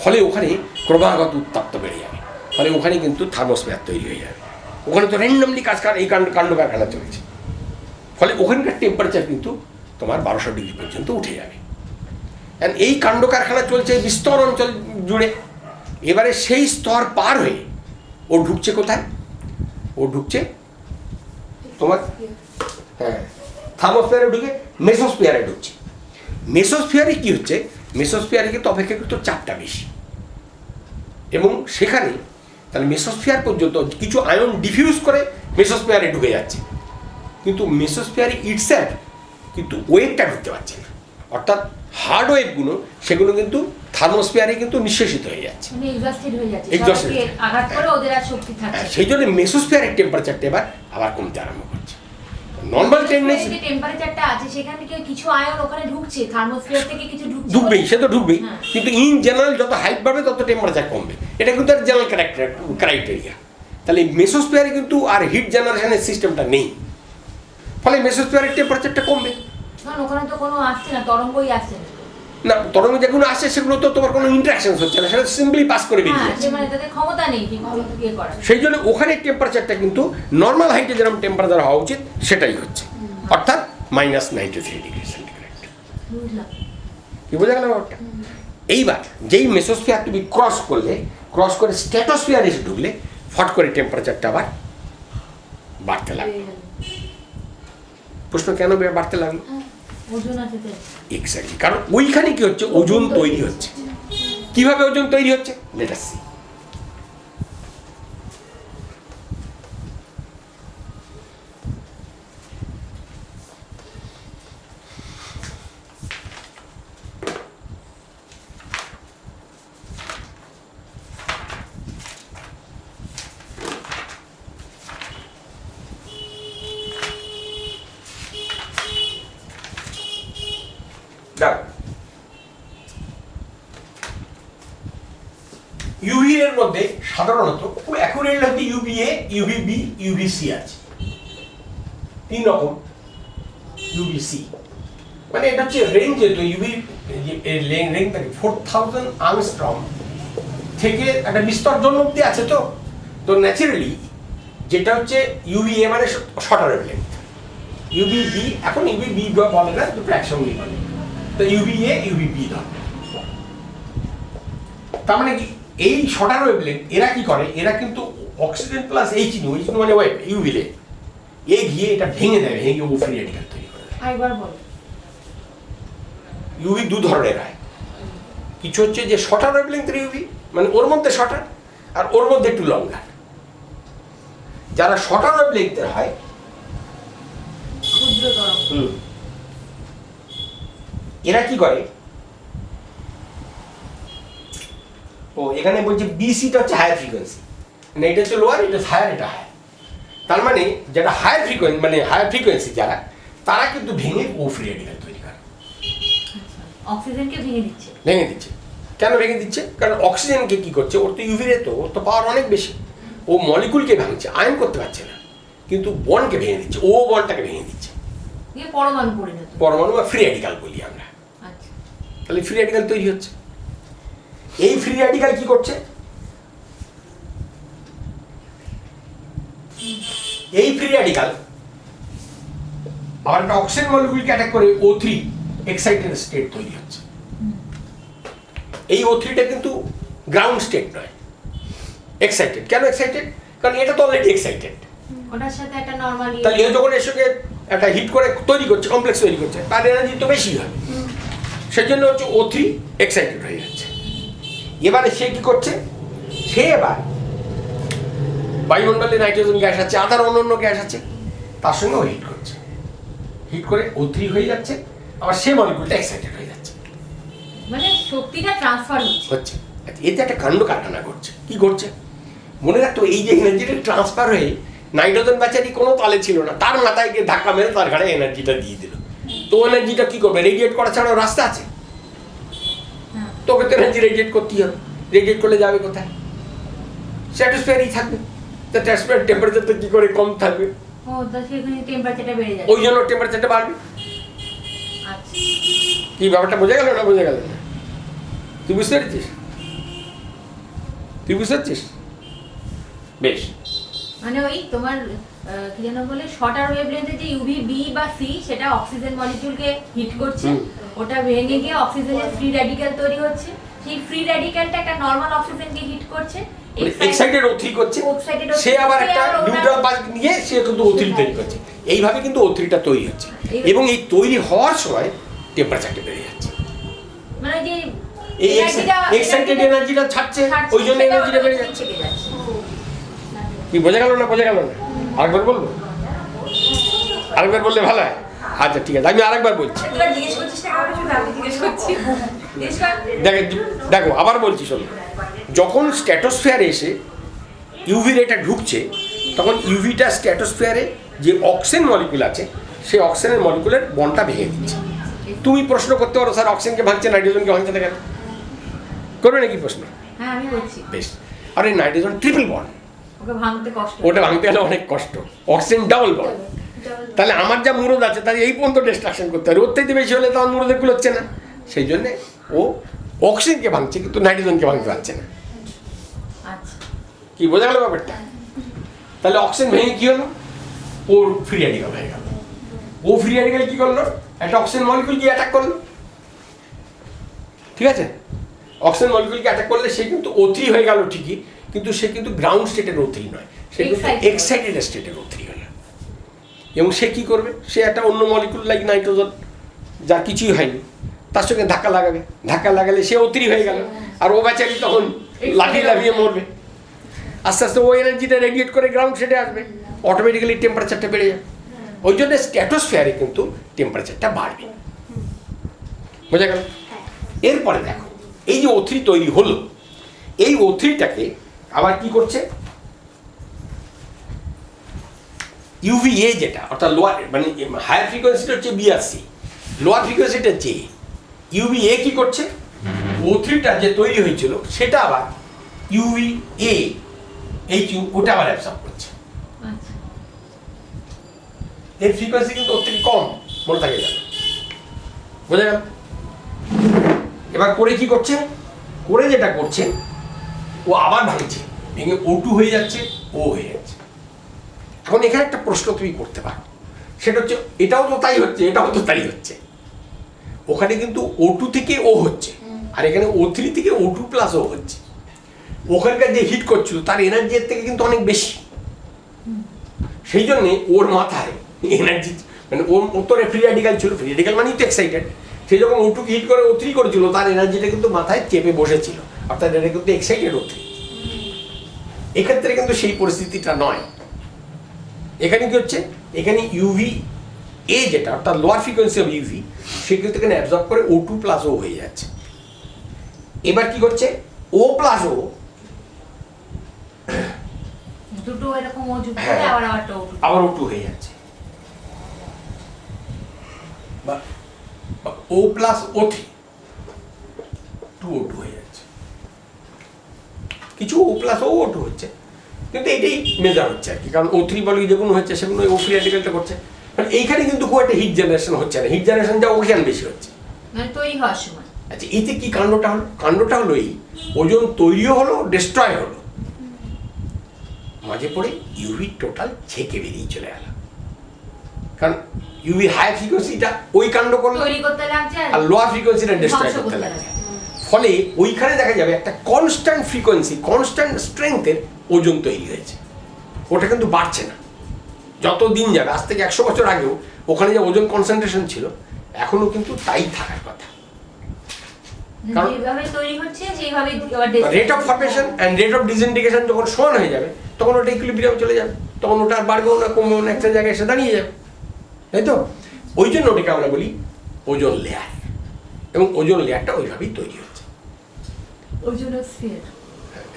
ফলে ওখানে ক্রমাগত উত্তাপ্ত বেড়ে যাবে, ফলে ওখানে কিন্তু থার্মোস্ফিয়ার তৈরি হয়ে যাবে। ওখানে তো র্যান্ডমলি এই কাণ্ড কারখানা চলেছে, ফলে ওখানকার টেম্পারেচার কিন্তু তোমার 1200 ডিগ্রি পর্যন্ত উঠে যাবে। অ্যান্ড এই কাণ্ড কারখানা চলছে বিস্তর অঞ্চল জুড়ে। এবারে সেই স্তর পার হয়ে ও ঢুকছে কোথায়? ও ঢুকছে তোমার থার্মোস্ফিয়ারে ঢুকে মেসোস্ফিয়ারে ঢুকছে। মেসোস্ফিয়ারে কি হচ্ছে? মেসোস্ফিয়ারে কিন্তু অপেক্ষাকৃত চাপটা বেশি, এবং সেখানে তাহলে মেসোস্ফিয়ার পর্যন্ত কিছু আয়ন ডিফিউজ করে মেসোস্ফিয়ারে ঢুকে যাচ্ছে, কিন্তু মেসোস্ফিয়ারে ইটসেলফ কিন্তু ওয়েভটা ঢুকতে পারছে না, অর্থাৎ হার্ড ওয়েভগুলো সেগুলো কিন্তু থার্মোস্ফিয়ারে কিন্তু নিঃশেষিত হয়ে যাচ্ছে, সেই জন্য মেসোস্ফিয়ারের টেম্পারেচারটা এবার আবার কমতে আরম্ভ করছে। নরমাল টেম্পারেচারটা আছে সেখান থেকে কিছু আয়ন ওখানে ঢুকছে, থার্মোস্ফিয়ার থেকে কিছু ঢুকবেই, সে তো ঢুকবেই, কিন্তু ইন জেনারেল যত হাইট বাড়বে তত টেম্পারেচার কমবে, এটা কিন্তু আর জেনারেল ক্রাইটেরিয়া। তাহলে মেসোস্ফিয়ারে কিন্তু আর হিট জেনারেশনের সিস্টেমটা নেই, ফলে মেসোস্ফিয়ারের টেম্পারেচারটা কমবে। ওখানে তো কোনো আসছে না, তরঙ্গই আসছে না, তরঙ্গ যেগুলো আসে সেগুলো তো তোমার কোনো ইন্টারাকশন হচ্ছে না, সেটা সিম্পলি পাস করে বেরিয়ে যাচ্ছে, মানে তাদের ক্ষমতা নেই ইয়ে করার। সেই জন্য ওখানে টেম্পারেচারটা কিন্তু নর্মাল হাইটে যেরকম টেম্পারেচার হওয়া উচিত সেটাই হচ্ছে, অর্থাৎ -93 ডিগ্রি সেন্টিগ্রেড। কি বোঝা গেল ব্যাপারটা? এইবার যেই মেসোস্ফিয়ার তুমি ক্রস করে স্ট্র্যাটোস্ফিয়ারে এসে ঢুকলে ফট করে টেম্পারেচারটা আবার বাড়তে লাগলো। প্রশ্ন কেন বাড়তে লাগলো? এক্স্যাক্টলি, কারণ ওইখানে কি হচ্ছে? ওজোন তৈরি হচ্ছে। কিভাবে ওজোন তৈরি হচ্ছে? Let us see. ইউভি এর মধ্যে সাধারণত খুব অ্যাকুরেট হচ্ছে ইউভিএ, ইউভিবি, ইউভিসি আছে, 3 রকম ইউভিসি। মানে এটা হচ্ছে রেঞ্জ, যেহেতু ইউভি রেঞ্জ থাকে 4000 আর্মস্ট্রং থেকে একটা বিস্তর জন্য অব্দি আছে। তো ন্যাচারালি যেটা হচ্ছে ইউভিএ মানে শর্টার ওয়েভলেন্থ, ইউভিবি এখন ইউভিবি বলে না, দুটো একসঙ্গেই বলে। তো ইউভিএ ইউভিবি ধর, তার মানে কি এই শর্টার ওয়েভলেন্থ এরা কি করে, এরা কিন্তু অক্সিজেন প্লাস এইচনিউ মানে ওয়েভ ইউভিলে এ গিয়ে এটা ভেঙে দেয়, ভেঙে ও ফ্রি রেডিক্যাল তৈরি করে দেয়। আরেকবার বল। ইউভি 2 ধরনের হয়, কিছু হচ্ছে যে শর্টার ওয়েভলেন্থের ইউভি, মানে ওর মধ্যে শর্টার আর ওর মধ্যে একটু লঙ্গার। যারা শর্টার ওয়েভলেন্থের হয় ক্ষুদ্রতর, এরা কি করে, ও এখানে বলছে বিসিটা হচ্ছে হায়ার ফ্রিকোয়েন্সি, মানে এটা হচ্ছে লোয়ার, এটা হায়ার, এটা হায়ার। তার মানে যেটা হায়ার ফ্রিকোয়েন্সি মানে হায়ার ফ্রিকোয়েন্সি যারা, তারা কিন্তু ভেঙে ও ফ্রি রেডিক্যাল তৈরি করে, অক্সিজেনকে ভেঙে দিচ্ছে। ভেঙে দিচ্ছে। কেন ভেঙে দিচ্ছে? কারণ অক্সিজেনকে কি করছে, ওর তো ইউভি রে, তো ওর তো পাওয়ার অনেক বেশি, ও মলিকুলকে ভাঙছে, আয়ন করতে পারছে না, কিন্তু বন্ডকে ভেঙে দিচ্ছে, ও বন্ডটাকে ভেঙে দিচ্ছে, পরমাণু পরিণত, পরমাণু বা ফ্রি রেডিক্যাল বলি আমরা। আচ্ছা, তাহলে ফ্রি রেডিক্যাল তৈরি হচ্ছে। এই ফ্রি রেডিক্যাল কি করছে, এই ফ্রি রেডিক্যাল আবার একটা অক্সিজেন মলিকুলকে অ্যাটাক করে O3 এক্সাইটেড স্টেট তৈরি হচ্ছে। এই O3টা কিন্তু গ্রাউন্ড স্টেট নয়, এক্সাইটেড। কেন এক্সাইটেড? কারণ এটা তো অলরেডি এক্সাইটেড, ওটার সাথে একটা নরমালি, তাহলে এ যখন এর সঙ্গে একটা হিট করে তৈরি করছে, কমপ্লেক্স তৈরি করছে, তার এনার্জি তো বেশি হয়, সেই জন্য হচ্ছে O3 এক্সাইটেড হয়ে যাচ্ছে। এবারে সে কি করছে, সে এবার বায়ুমণ্ডলে নাইট্রোজেন গ্যাস আছে, আদার অন্যান্য গ্যাস আছে, তার সঙ্গেও হিট করছে, হিট করে O3 হয়ে যাচ্ছে, আবার সে মলিকুলটা এক্সাইটেড হয়ে যাচ্ছে, মানে শক্তিটা ট্রান্সফার হচ্ছে। এতে একটা কাণ্ড কারখানা ঘটছে। কি ঘটছে মনে রাখতো, এই যে এনার্জিটা ট্রান্সফার হয়ে নাইট্রোজেন বেচারি কোনো তালে ছিল না, তার মাথায় গিয়ে ধাক্কা মেরে তার ঘাড়ে এনার্জিটা দিয়ে দিল। তো এনার্জিটা কি করবে, রেডিয়েট করা ছাড়াও রাস্তা আছে? তোকে তো এনার্জি রেডিয়েট করতেই হবে, রেডিয়েট করলে যাবে কোথায়? স্ট্র্যাটোস্ফিয়ারই থাকবে, তা স্ট্র্যাটোস্ফিয়ার টেম্পারেচার তো কি করে কম থাকবে, ও তো সেখানে টেম্পারেচারটা বেড়ে যাবে, ওই জন্য টেম্পারেচারটা বাড়বে। আচ্ছা, কি ব্যাপারটা বোঝা গেল না বোঝা গেল না? তুই বুঝতে পেরেছিস? তুই বুঝতে পারছিস? বেশ, মানে ওই তোমার কি যেন বলে, শর্টার ওয়েভলেন্থে যে ইউভি বি বা সি, সেটা অক্সিজেন মলিকিউলকে হিট করছে, ওটা ভেঙে গিয়ে অক্সিজেনের ফ্রি র্যাডিক্যাল তৈরি হচ্ছে, সেই ফ্রি র্যাডিক্যালটা একটা নরমাল অক্সিজেনকে হিট করছে, এক্সাইটেড O3 করছে, সে আবার একটা নিউট্রাল পাস নিয়ে সে কিন্তু O3 তৈরি করছে। এইভাবে কিন্তু O3টা তৈরি হচ্ছে, এবং এই তৈরি হওয়ার সময় টেম্পারেচারটা বেড়ে যাচ্ছে, মানে যে এই এক্সাইটেড এনার্জিটা ছাড়ছে, ওই জন্য এনার্জিটা বেড়ে যাচ্ছে। কি বোঝা গেল না বোঝা গেল না? আরেকবার বলবো? আরেকবার বললে ভালো হয়। আচ্ছা ঠিক আছে, আমি আরেকবার বলছি। দেখো আবার বলছি, শোনো। যখন স্ট্র্যাটোস্ফিয়ারে এসে ইউভি রেটা ঢুকছে, তখন ইউভিটা স্ট্র্যাটোস্ফিয়ারে যে অক্সিজেন মলিকুল আছে, সেই অক্সিজেনের মলিকুলের বন্ডটা ভেঙে দিচ্ছে। তুমি প্রশ্ন করতে পারো, স্যার অক্সিজেনকে ভাঙছে, নাইট্রোজেনকে ভাঙছে না কেন? করবে নাকি প্রশ্ন? হ্যাঁ, আমি বলছি। বেশ। আরে নাইট্রোজেন ট্রিপল বন্ড, ওকে ভাঙতে কষ্ট, ওটা ভাঙতে গেলে অনেক কষ্ট। অক্সিজেন ডাবল বন্ড, তাহলে আমার যা মুরদ আছে তাহলে এই পর্যন্ত ডিস্ট্রাকশন করতে হবে, ওর থেকে বেশি হলে তখন মুরদের হচ্ছে না। সেই জন্যে ও অক্সিজেনকে ভাঙছে, কিন্তু নাইট্রোজেনকে ভাঙতে পারছে না। আচ্ছা, কি বোঝা গেল ব্যাপারটা? তাহলে অক্সিজেন ভেঙে কি হলো, ওর ফ্রি র্যাডিক্যাল হয়ে গেল। ও ফ্রি র্যাডিক্যাল কি করলো, একটা অক্সিজেন মলিকুল গিয়ে অ্যাটাক করলো, ঠিক আছে? অক্সিজেন মলিকুলকে অ্যাটাক করলে সে কিন্তু O3 হয়ে গেল ঠিকই, কিন্তু সে কিন্তু গ্রাউন্ড স্টেটের O3 নয়, সে কিন্তু এক্সাইটেড স্টেটের O3 হলো। এবং সে কি করবে, সে একটা অন্য মলিকুল লাইক নাইট্রোজেন, যার কিছুই হয়নি, তার সঙ্গে ধাক্কা লাগাবে, ধাক্কা লাগালে সে O3 হয়ে গেল, আর ও বেচারি তখন লাফিয়ে লাফিয়ে মরবে। আস্তে আস্তে ওই এনার্জিটা রেডিয়েট করে গ্রাউন্ড স্টেটে আসবে, অটোমেটিক্যালি টেম্পারেচারটা বেড়ে যাবে। ওই জন্য স্ট্র্যাটোস্ফিয়ারে কিন্তু টেম্পারেচারটা বাড়বে। বোঝা গেল? এরপরে দেখো, এই যে O3 তৈরি হলো, এই O3টাকে আবার কি করছে, ইউভিএ যেটা অর্থাৎ লোয়ার, মানে হায়ার ফ্রিকোয়েন্সিটা হচ্ছে বি আর সি, লোয়ার ফ্রিকোয়েন্সিটা জে। ইউভিএ কি করছে, O3টা যে তৈরি হয়েছিল সেটা আবার ইউভি এ এইচ ইউ ওটা আবার অ্যাবসর্ব করছে। আচ্ছা এর ফ্রিকোয়েন্সি কিন্তু ওর থেকে কম, মনে থাকে যাবে, বোঝা গেল? এবার করে কি করছে, করে যেটা করছে ও আবার ভাঙছে, ভেঙে O2 হয়ে যাচ্ছে, ও হয়ে যাচ্ছে। এখন এখানে একটা প্রশ্ন তুমি করতে পারো, সেটা হচ্ছে এটাও তো তাই হচ্ছে, এটাও তো তাই হচ্ছে। ওখানে কিন্তু O2 থেকে ও হচ্ছে, আর এখানে O3 থেকে O2 প্লাস ও হচ্ছে। ওখানকার যে হিট করছিল তার এনার্জির থেকে কিন্তু অনেক বেশি, সেই জন্যে ওর মাথায় এনার্জি, মানে ওর তো ফ্রি র্যাডিক্যাল ছিল, ফ্রি র্যাডিক্যাল মানেই তো এক্সাইটেড, সে যখন O2 কে হিট করে O3 করেছিল তার এনার্জিটা কিন্তু মাথায় চেপে বসেছিল, অর্থাৎ এটা কিন্তু এক্সাইটেড O3। এক্ষেত্রে কিন্তু সেই পরিস্থিতিটা নয়। এখানে কি হচ্ছে, এখানে ইউভি এ যেটা অর্থাৎ লোয়ার ফ্রিকোয়েন্সি অফ ইউভি, সে কিন্তু এখানে অ্যাবজর্ব করে O2 প্লাস ও হয়ে যাচ্ছে। এবার কি করছে, ও প্লাস ও দুটো এরকম ও যুক্ত হ্যাঁ, করে আবার আবার O2 হয়ে যাচ্ছে, বা ও প্লাস O3 2O2 হয়ে যাচ্ছে। কিছু ও প্লাস O2 হচ্ছে, কিন্তু এটাই মেজার হচ্ছে আর কি, কারণ O3 বলে যেগুলো হচ্ছে সেগুলো ও ফ্রি র্যাডিক্যালটা করছে। মানে এইখানে কিন্তু খুব একটা হিট জেনারেশন হচ্ছে না, হিট জেনারেশন যা ওখানে বেশি হচ্ছে, মানে তৈরি হওয়ার সময়। আচ্ছা এতে কি কাণ্ডটা হলো, কাণ্ডটা হলো এই ওজন তৈরিও হলো, ডিস্ট্রয় হলো, মাঝে পড়ে ইউভি টোটাল ছেঁকে বেরিয়ে চলে গেল। কারণ ইউভি হাই ফ্রিকোয়েন্সিটা ওই কাণ্ড করলো, তৈরি করতে লাগছে আর লোয়ার ফ্রিকোয়েন্সিটা ডিস্ট্রয় করতে লাগছে। ফলে ওইখানে দেখা যাবে একটা কনস্ট্যান্ট ফ্রিকোয়েন্সি, কনস্ট্যান্ট স্ট্রেংথের ওজন তৈরি হয়েছে, ওটা কিন্তু বাড়ছে না। যত দিন যাবে, আজ থেকে 100 বছর আগেও ওখানে যে ওজন কনসেন্ট্রেশন ছিল এখনো কিন্তু তাই থাকার কথা। কারণ যেভাবে তৈরি হচ্ছে সেইভাবে rate of formation and rate of disintegration যখন সমান হয়ে যাবে তখন ওটা ইকুইলিব্রিয়াম চলে যাবে, তখন ওটা আর বাড়বেও না কমবেও না, একটা জায়গায় এসে দাঁড়িয়ে যাবে, তাই তো? ওই জন্য ওটাকে আমরা বলি ওজোন লেয়ার, এবং ওজোন লেয়ারটা ওইভাবেই তৈরি হচ্ছে। ওজোনোস্ফিয়ার,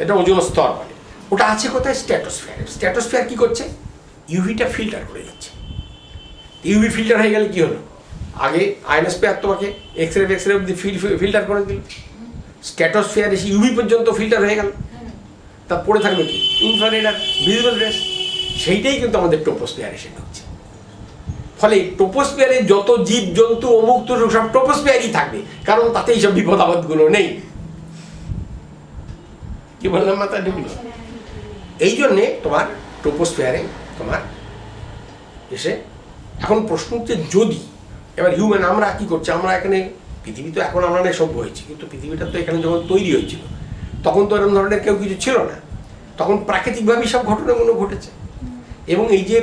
এটা ওজোন স্তর বলে। ওটা আছে কোথায়, স্ট্র্যাটোস্ফিয়ারে। স্ট্র্যাটোস্ফিয়ার কি করছে, ইউভিটা ফিল্টার করে দিচ্ছে। ইউভি ফিল্টার হয়ে গেলে কি হলো, আগে আয়নোস্ফিয়ার তোমাকে এক্স রে অব্দি ফিল্টার করে দিল, স্ট্র্যাটোস্ফিয়ার এসে ইউভি পর্যন্ত ফিল্টার হয়ে গেল, তার পরে থাকবে কি ইনফ্রারেড আর ভিজিবল রেস, সেইটাই কিন্তু আমাদের ট্রপোস্ফিয়ার এসে ঢুকছে। ফলে ট্রপোস্ফিয়ারে যত জীব জন্তু অমুক তমুক সব ট্রপোস্ফিয়ারই থাকবে, কারণ তাতে এইসব বিপদ আপদগুলো নেই। কি বললাম, মাথা ঢুকলো? এই জন্যে তোমার ট্রপোস্ফিয়ারে তোমার এসে এখন প্রশ্ন হচ্ছে, যদি এবার হিউম্যান আমরা কি করছি, আমরা এখানে পৃথিবী তো এখন আমরা সভ্য হয়েছি, কিন্তু পৃথিবীটা তো এখানে যখন তৈরি হয়েছিল তখন তো এরকম ধরনের কেউ কিছু ছিল না, তখন প্রাকৃতিকভাবেই সব ঘটনাগুলো ঘটেছে। এবং এই যে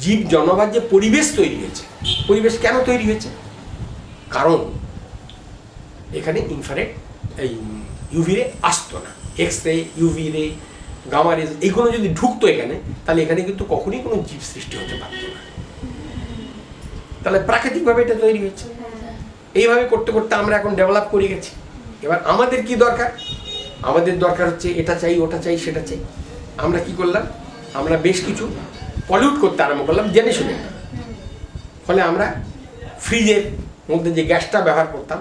জীব জনবাদ যে পরিবেশ তৈরি হয়েছে, পরিবেশ কেন তৈরি হয়েছে, কারণ এখানে ইনফ্রারেড এই ইউভি রে আসতো না, এক্স রে, ইউভি রে, গামা রে, এইগুলো যদি ঢুকতো এখানে, তাহলে এখানে কিন্তু কখনোই কোনো জীব সৃষ্টি হতে পারতো না। তাহলে প্রাকৃতিকভাবে এটা তৈরি হয়েছে। এইভাবে করতে করতে আমরা এখন ডেভেলপ করে গেছি। এবার আমাদের কি দরকার, আমাদের দরকার হচ্ছে এটা চাই, ওটা চাই, সেটা চাই। আমরা কি করলাম, আমরা বেশ কিছু পলিউট করতে আরম্ভ করলাম জেনে শুনে। ফলে আমরা ফ্রিজের মধ্যে যে গ্যাসটা ব্যবহার করতাম,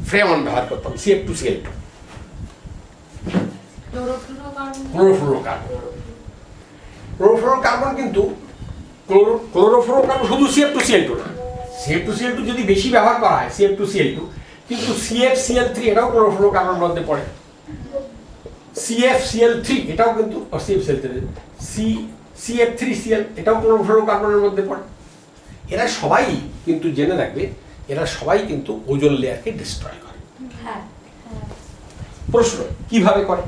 ফ্রেমন ব্যবহার করতাম, CF2Cl2, ক্লোরোফ্লোরোকার্বন। ক্লোরোফ্লোরোকার্বন কিন্তু ক্লোরোফ্লোরোকার্বন শুধু CF2Cl2 না, CF2Cl2 যদি বেশি ব্যবহার করা হয়, CF2Cl2, কিন্তু CFCl3 এটাও ক্লোরোফ্লোরোকার্বনের মধ্যে পড়ে। CFCl3 এটাও কিন্তু CF3Cl এটাও ক্লোরোফ্লোরোকার্বনের মধ্যে পড়ে। এরা সবাই কিন্তু জেনে রাখবে, এরা সবাই কিন্তু ওজোন লেয়ারকে ডিস্ট্রয় করে। প্রশ্ন কিভাবে করে,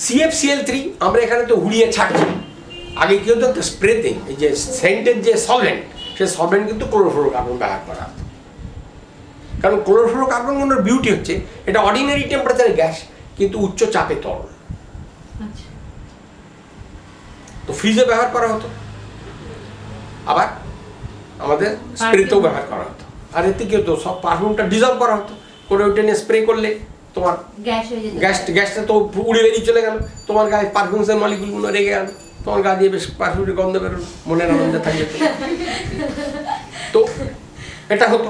CFCl3 আমরা এখানে তো উড়িয়ে ছাড়ছি। আগে কি হতো, স্প্রেতে এই যে সেন্টের যে সলভেন্ট, সেই সলভেন্ট কিন্তু ক্লোরোফ্লোরোকার্বন ব্যবহার করা হতো। কারণ ক্লোরোফ্লোরোকার্বনের বিউটি হচ্ছে এটা অর্ডিনারি টেম্পারেচারে গ্যাস, কিন্তু উচ্চ চাপে তরল। তো ফ্রিজে ব্যবহার করা হতো, আবার আমাদের স্প্রেতেও ব্যবহার করা হতো। আর এতে কি হতো, সব পারফিউমটা ডিজলভ করা হতো, করে ওইটা নিয়ে স্প্রে করলে তোমার গ্যাসটা তো উড়ে বেরিয়ে চলে গেল, তোমার গায়ে পারফিউমসের মলিকুলগুলো রেগে গেল, তোমার গা দিয়ে বেশ পারফিউমের গন্ধ বেরোলো, মনের আনন্দে থাকবে। তো এটা হতো।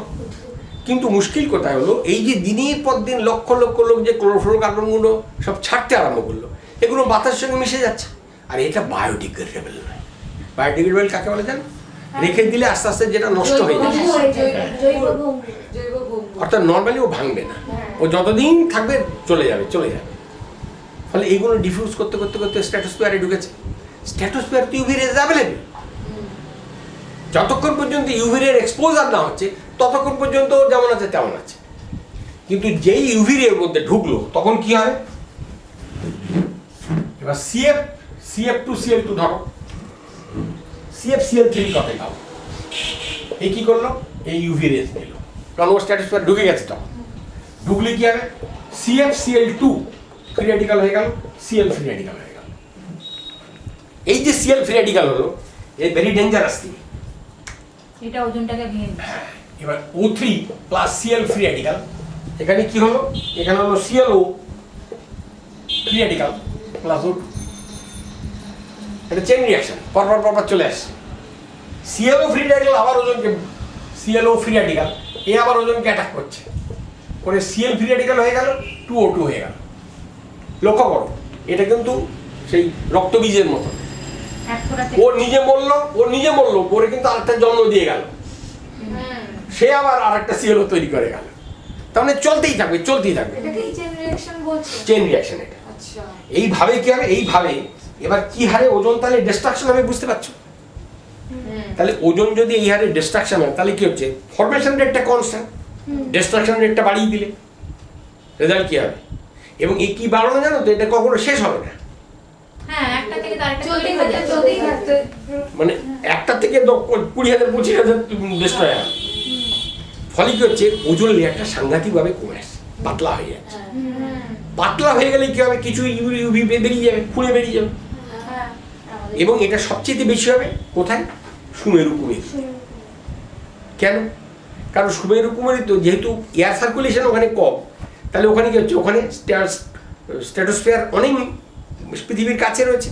কিন্তু মুশকিল কোথায় হলো, এই যে দিনের পর দিন লক্ষ লক্ষ লোক যে ক্লোরোফ্লোরোকার্বনগুলো সব ছাড়তে আরম্ভ করলো, এগুলো বাতাসের সঙ্গে মিশে যাচ্ছে। আর এটা বায়োডিগ্রেডেবল নয়। বায়োডিগ্রেডেবল কাকে বলে জান? রেখে দিলে আস্তে আস্তে যেটা নষ্ট হয়ে যাবে, অর্থাৎ নর্মালি ও ভাঙবে না, ও যতদিন থাকবে চলে যাবে। ফলে এইগুলো ডিফিউজ করতে করতে করতে স্ট্র্যাটোস্ফিয়ারে ঢুকেছে। স্ট্র্যাটোস্ফিয়ার তো ইউভি রেজ অ্যাভেলেবল। যতক্ষণ পর্যন্ত ইউভি রের এক্সপোজার না হচ্ছে ততক্ষণ পর্যন্ত যেমন আছে তেমন আছে। কিন্তু যেই ইউভি রের মধ্যে ঢুকলো তখন কি হয়? এবার CF2Cl2 ধরো, CFCl3 কথাই পাবো। এই কি করলো? এই ইউভি রেজ নিল, কারণ ও স্ট্র্যাটোস্ফিয়ার ঢুকে গেছে। তখন ঢুকলে কি হবে? CFCl2 ফ্রি রেডিক্যাল হয়ে গেল, Cl ফ্রি রেডিক্যাল হয়ে গেল। এই যে Cl ফ্রি রেডিক্যাল হলো, এই ভেরি ডেঞ্জারাস থিং। এটা ওজনটাকে ভেঙে দিচ্ছে। এবার O3 plus Cl free radical, এখানে কি হলো? এখানে হলো ClO free radical plus O2। এটা চেইন রিঅ্যাকশন, পরপর চলে আসছে। ClO ফ্রি রেডিক্যাল আবার ওজনকে, ClO ফ্রি রেডিক্যাল এ আবার ওজনকে অ্যাটাক করছে, করে Cl ফ্রি রেডিক্যাল হয়ে গেল, 2O2 হয়ে গেল। লক্ষ্য করো, এটা কিন্তু সেই রক্তবীজের মতো। ও নিজে মরলো, পরে কিন্তু আরেকটা জন্ম দিয়ে গেল, সে আবার আরেকটা ClO তৈরি করে গেল। তার মানে চলতেই থাকবে। চেইন রিঅ্যাকশন এটা। এইভাবে কি হবে? এইভাবে এবার কি হারে ওজন তাহলে ডিস্ট্রাকশন হবে, বুঝতে পারছো? তাহলে ওজন যদি এই হারে ডিস্ট্রাকশন হয় তাহলে কি হচ্ছে? ফরমেশন রেটটা কনস্ট্যান্ট, ডিস্ট্রাকশন রেটটা বাড়িয়ে দিলে রেজাল্ট কি হবে? এবং এই কি বাড়ানো জানো তো, এটা কখনো শেষ হবে না। মানে একটা থেকে 20,000 25,000 ডিস্ট্রয় হয়। ফলে কি হচ্ছে? ওজন লেয়ারটা সাংঘাতিকভাবে কমে আসছে, পাতলা হয়ে যাচ্ছে। পাতলা হয়ে গেলে কি হবে? কিছু ইউভি বেরিয়ে যাবে, খুঁড়ে বেরিয়ে যাবে। এবং এটা সবচেয়ে বেশি হবে কোথায়? সুমেরু কুমেরু। কেন? কারণ সুমেরু কুমেরু তো যেহেতু এয়ার সার্কুলেশন ওখানে কম, তাহলে ওখানে কি হচ্ছে? ওখানে স্ট্র্যাটোস্ফিয়ার অনেক পৃথিবীর কাছে রয়েছে।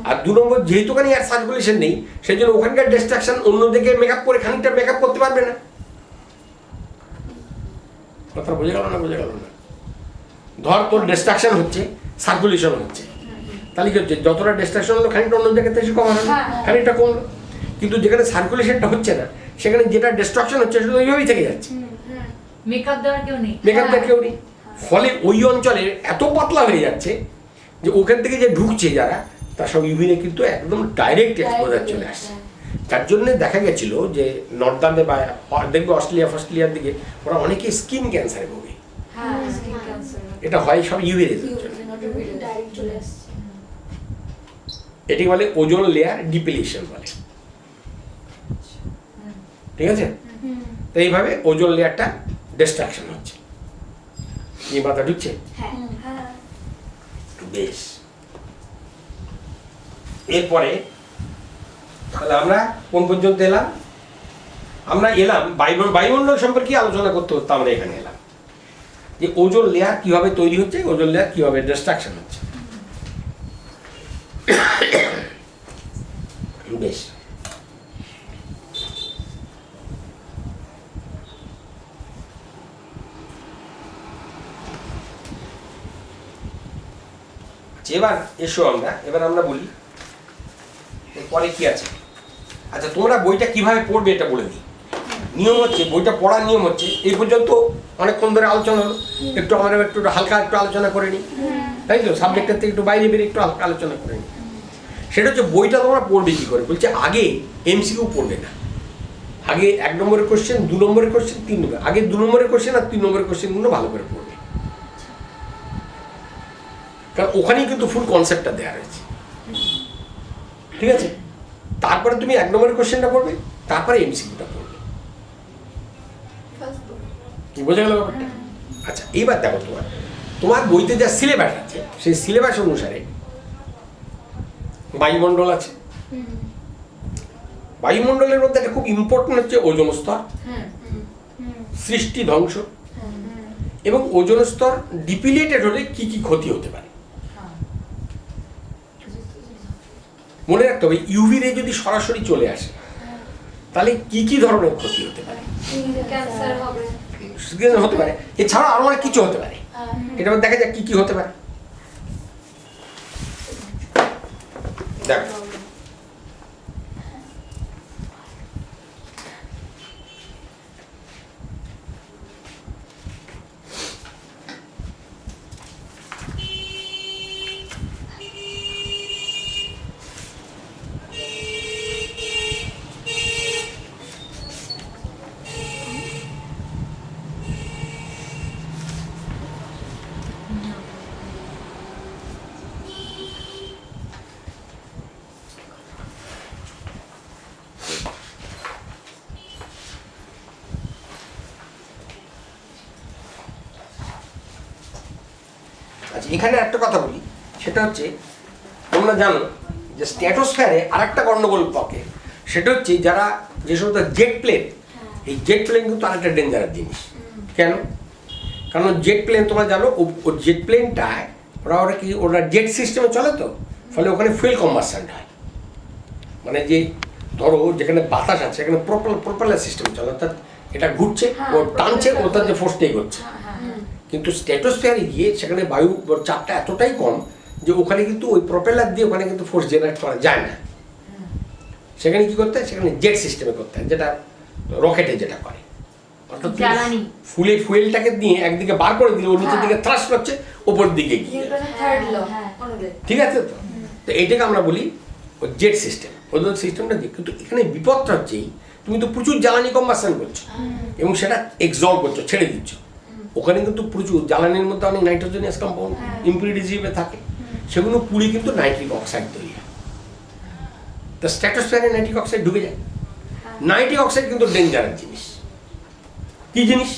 আর 2 নম্বর, যেহেতু ওখানে এয়ার সার্কুলেশন নেই, সেই জন্য ওখানকার ডিস্ট্রাকশন অন্যদিকে মেকআপ করে খানিকটা মেকআপ করতে পারবে না। কথা বোঝা গেল না? ধর তোর ডিস্ট্রাকশন হচ্ছে, সার্কুলেশন হচ্ছে, তাহলে কি হচ্ছে? যতটা ডিস্ট্রাকশন হলো খানিকটা অন্য জায়গাতে এসে কমানো, খানিকটা কমলো। কিন্তু যেখানে সার্কুলেশনটা হচ্ছে না, সেখানে যেটা ডিস্ট্রাকশন হচ্ছে সেটা ওইভাবেই থেকে যাচ্ছে। মেকআপ দেওয়ার কেউ নেই। ফলে ওই অঞ্চলে এত পাতলা হয়ে যাচ্ছে যে ওখান থেকে যে ঢুকছে যারা, তার সব ইউভিনে কিন্তু একদম ডাইরেক্ট এক্সপোজার চলে আসছে। যার জন্য দেখা গেছিল যে নর্দার্নে বা দেখবে অস্ট্রেলিয়ার দিকে ওরা অনেকে স্কিন ক্যান্সারে ভোগে। এটা হয় সব ইউভি রেজের জন্য। এটি বলে ওজোন লেয়ার ডিপ্লিশন বলে। ঠিক আছে? তো এইভাবে ওজোন লেয়ারটা ডিস্ট্রাকশন হচ্ছে। এই মাথা ঢুকছে? বেশ। এরপরে তাহলে আমরা কোন পর্যন্ত এলাম? আমরা এলাম বায়ুমণ্ডল সম্পর্কে আলোচনা করতে করতে আমরা এখানে এলাম যে ওজোন লেয়ার কিভাবে তৈরি হচ্ছে, ওজোন লেয়ার কিভাবে ডিস্ট্রাকশন হচ্ছে। বেশ। এবার আমরা বলি এরপরে কি আছে। আচ্ছা, তোমরা বইটা কিভাবে পড়বে এটা বলে দিই। নিয়ম হচ্ছে, বইটা পড়ার নিয়ম হচ্ছে, এই পর্যন্ত অনেকক্ষণ ধরে আলোচনা হলো, একটু আমরা একটু হালকা একটু আলোচনা করে নিই, তাই তো? সাবজেক্টের থেকে একটু বাইরে বেরিয়ে একটু হালকা আলোচনা করে নিই। সেটা হচ্ছে বইটা তোমরা পড়বে কি করে। বলছে আগে MCQ পড়বে না, আগে 1 নম্বরের কোশ্চেন, 2 নম্বরের কোশ্চেন, 3 নম্বর, আগে 2 নম্বরের কোশ্চেন আর 3 নম্বরের কোশ্চেনগুলো ভালো করে পড়বে, কারণ ওখানেই কিন্তু ফুল কনসেপ্টটা দেওয়া রয়েছে। ঠিক আছে? তারপরে তুমি 1 নম্বরের কোশ্চেনটা পড়বে, তারপরে MCQটা পড়বে। কি বোঝা গেল ব্যাপারটা? আচ্ছা, এইবার দেখো তোমার বইতে যা সিলেবাস আছে, সেই সিলেবাস অনুসারে বায়ুমণ্ডল আছে। বায়ুমণ্ডলের মধ্যে একটা খুব ইম্পর্টেন্ট হচ্ছে ওজোন স্তর, সৃষ্টি, ধ্বংস, এবং ওজোন স্তর ডিপ্লিটেড হলে কি কি ক্ষতি হতে পারে। মনে রাখতে হবে ইউভি রে যদি সরাসরি চলে আসে তাহলে কি কি ধরনের ক্ষতি হতে পারে। অক্সিজেন হতে পারে, এছাড়া আরো অনেক কিছু হতে পারে। এটা দেখা যাক কি কি হতে পারে। দেখো আচ্ছা, এখানে একটা কথা বলি, সেটা হচ্ছে তোমরা জানো যে স্ট্র্যাটোস্ফিয়ারে আরেকটা গন্ডগোল পকে, সেটা হচ্ছে যারা যে সমস্ত জেট প্লেন, এই জেট প্লেন কিন্তু আরেকটা ডেঞ্জারাস জিনিস। কেন? কারণ জেট প্লেন তোমরা জানো, ও জেট প্লেনটায় ওরা কি ওরা জেট সিস্টেমে চলে, তো ফলে ওখানে ফুয়েল কম্বাসন হয়। মানে যে ধরো যেখানে বাতাস আছে সেখানে প্রপেলার সিস্টেম চলে, অর্থাৎ এটা ঘুরছে, ও টানছে, ওটার যে ফোর্সটাই করছে। কিন্তু স্ট্র্যাটোস্ফিয়ারে গিয়ে সেখানে বায়ু চাপটা এতটাই কম যে ওখানে কিন্তু ওই প্রপেলার দিয়ে ওখানে কিন্তু ফোর্স জেনারেট করা যায় না। সেখানে কি করতে হয়, সেখানে জেট সিস্টেমে করতে হয়, যেটা রকেটে যেটা করে। অর্থাৎ ফুয়েলটাকে দিয়ে একদিকে বার করে দিলে ওর নিচের দিকে থ্রাস্ট করছে, ওপর দিকে গিয়ে, ঠিক আছে? তো তো এইটাকে আমরা বলি ওই জেট সিস্টেম, ওদের সিস্টেমটা দিয়ে। কিন্তু এখানে বিপদটা হচ্ছে তুমি তো প্রচুর জ্বালানি কম্বাসন করছো এবং সেটা এক্সল করছো, ছেড়ে দিচ্ছ। ওখানে কিন্তু প্রচুর জ্বালানির মধ্যে অনেক নাইট্রোজেনাস কম্পাউন্ড ইম্পিউরিটিজ হিসেবে থাকে, সেগুলো পুড়ে কিন্তু নাইট্রিক অক্সাইড তৈরি হয়। তো স্ট্র্যাটোস্ফিয়ারে নাইট্রিক অক্সাইড ঢুকে যায়। নাইট্রিক অক্সাইড কিন্তু ডেঞ্জারাস জিনিস। কি জিনিস?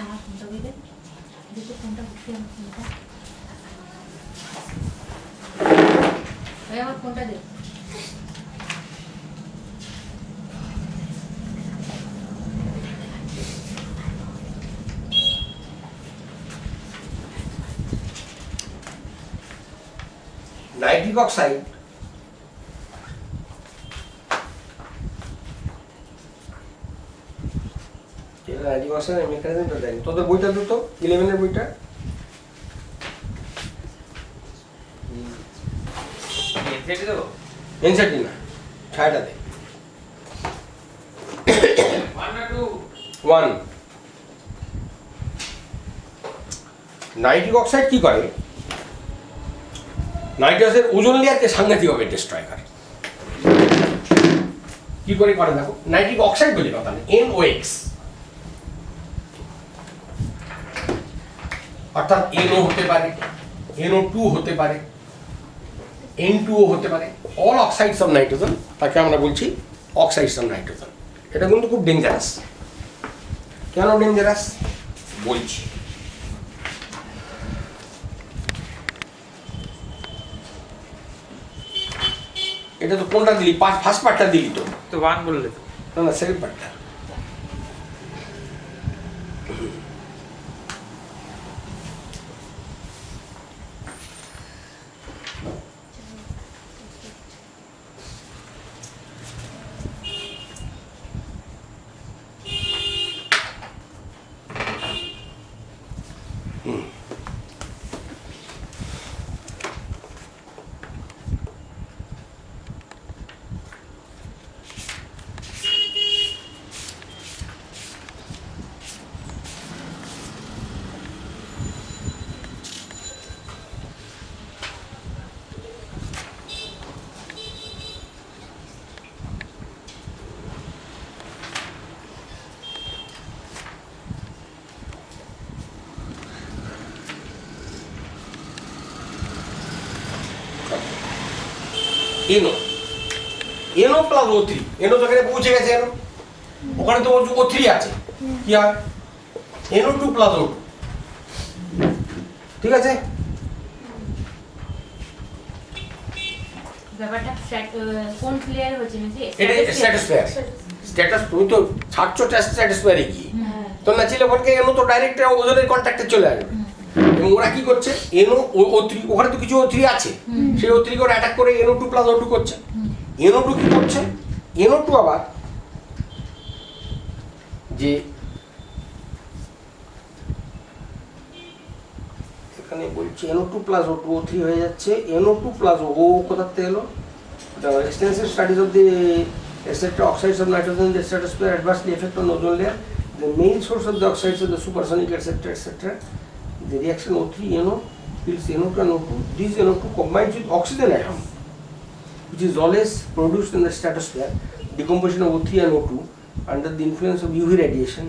আমার ফোনটা দিলে দেখো, ফোনটা ঘুরতে, আমার ফোনটা, আমার ফোনটা দে। নাইট্রিক অক্সাইড নাইট্রিক অক্সাইড মেকানিজমটা দেয়নি। তোদের বইটা দিত 11-এর বইটা, এনসিটি না, ছায়াটা দে। 1 নাইট্রিক অক্সাইড কি করে, নাইট্রাসের ওজোন লেয়ারকে সাংঘাতিকভাবে ডিস্ট্রয় করে। কি করে করে দেখো, নাইট্রিক অক্সাইড বলে কথা নেই, NOx, অর্থাৎ NO হতে পারে, NO2 হতে পারে, N2O হতে পারে, অল অক্সাইডস অফ নাইট্রোজেন, তাকে আমরা বলছি অক্সাইডস অফ নাইট্রোজেন। এটা কিন্তু খুব ডেঞ্জারাস। কেন ডেঞ্জারাস বলছি। এটা তো কোনটা দিলি, ফার্স্ট পার্টটা দিলি তো 1 বললে তো। না না, সেকেন্ড পার্টটা। NO প্লাস O3, NO তো এখানে পৌঁছে গেছে, NO ওখানে তো O3 আছে, কি হয় NO2 প্লাস O2, ঠিক আছে? ব্যাপারটা কোন ক্লিয়ার হচ্ছে না যে এটা স্ট্র্যাটোস্ফিয়ার। স্ট্যাটাস তুমি তো ছাড়ছো স্ট্র্যাটোস্ফিয়ারে গিয়ে, তো না ছিল ওখানে এনো তো ডাইরেক্ট ওজনের কন্ট্যাক্টে চলে আসবে। এবং ওরা কি করছে, এনো O3, ওখানে তো কিছু O3 আছে, সেই O3 করে অ্যাটাক করে NO2 + O2 করছে। NO2 কি করছে, NO2 আবার যে এখানে বলছে NO2 + O2, O3 হয়ে যাচ্ছে, NO2 + O কোথাতে এলো, the extensive studies of the etc. oxides of nitrogen in the stratosphere adversely affect on ozone layer. The main source of the oxides are the supersonic etc. etc. The reaction O3 NO kills NO2 and O2. This NO2 combines with oxygen atom, which is always produced in the stratosphere. Decomposition of O3 and O2 under the influence of UV radiation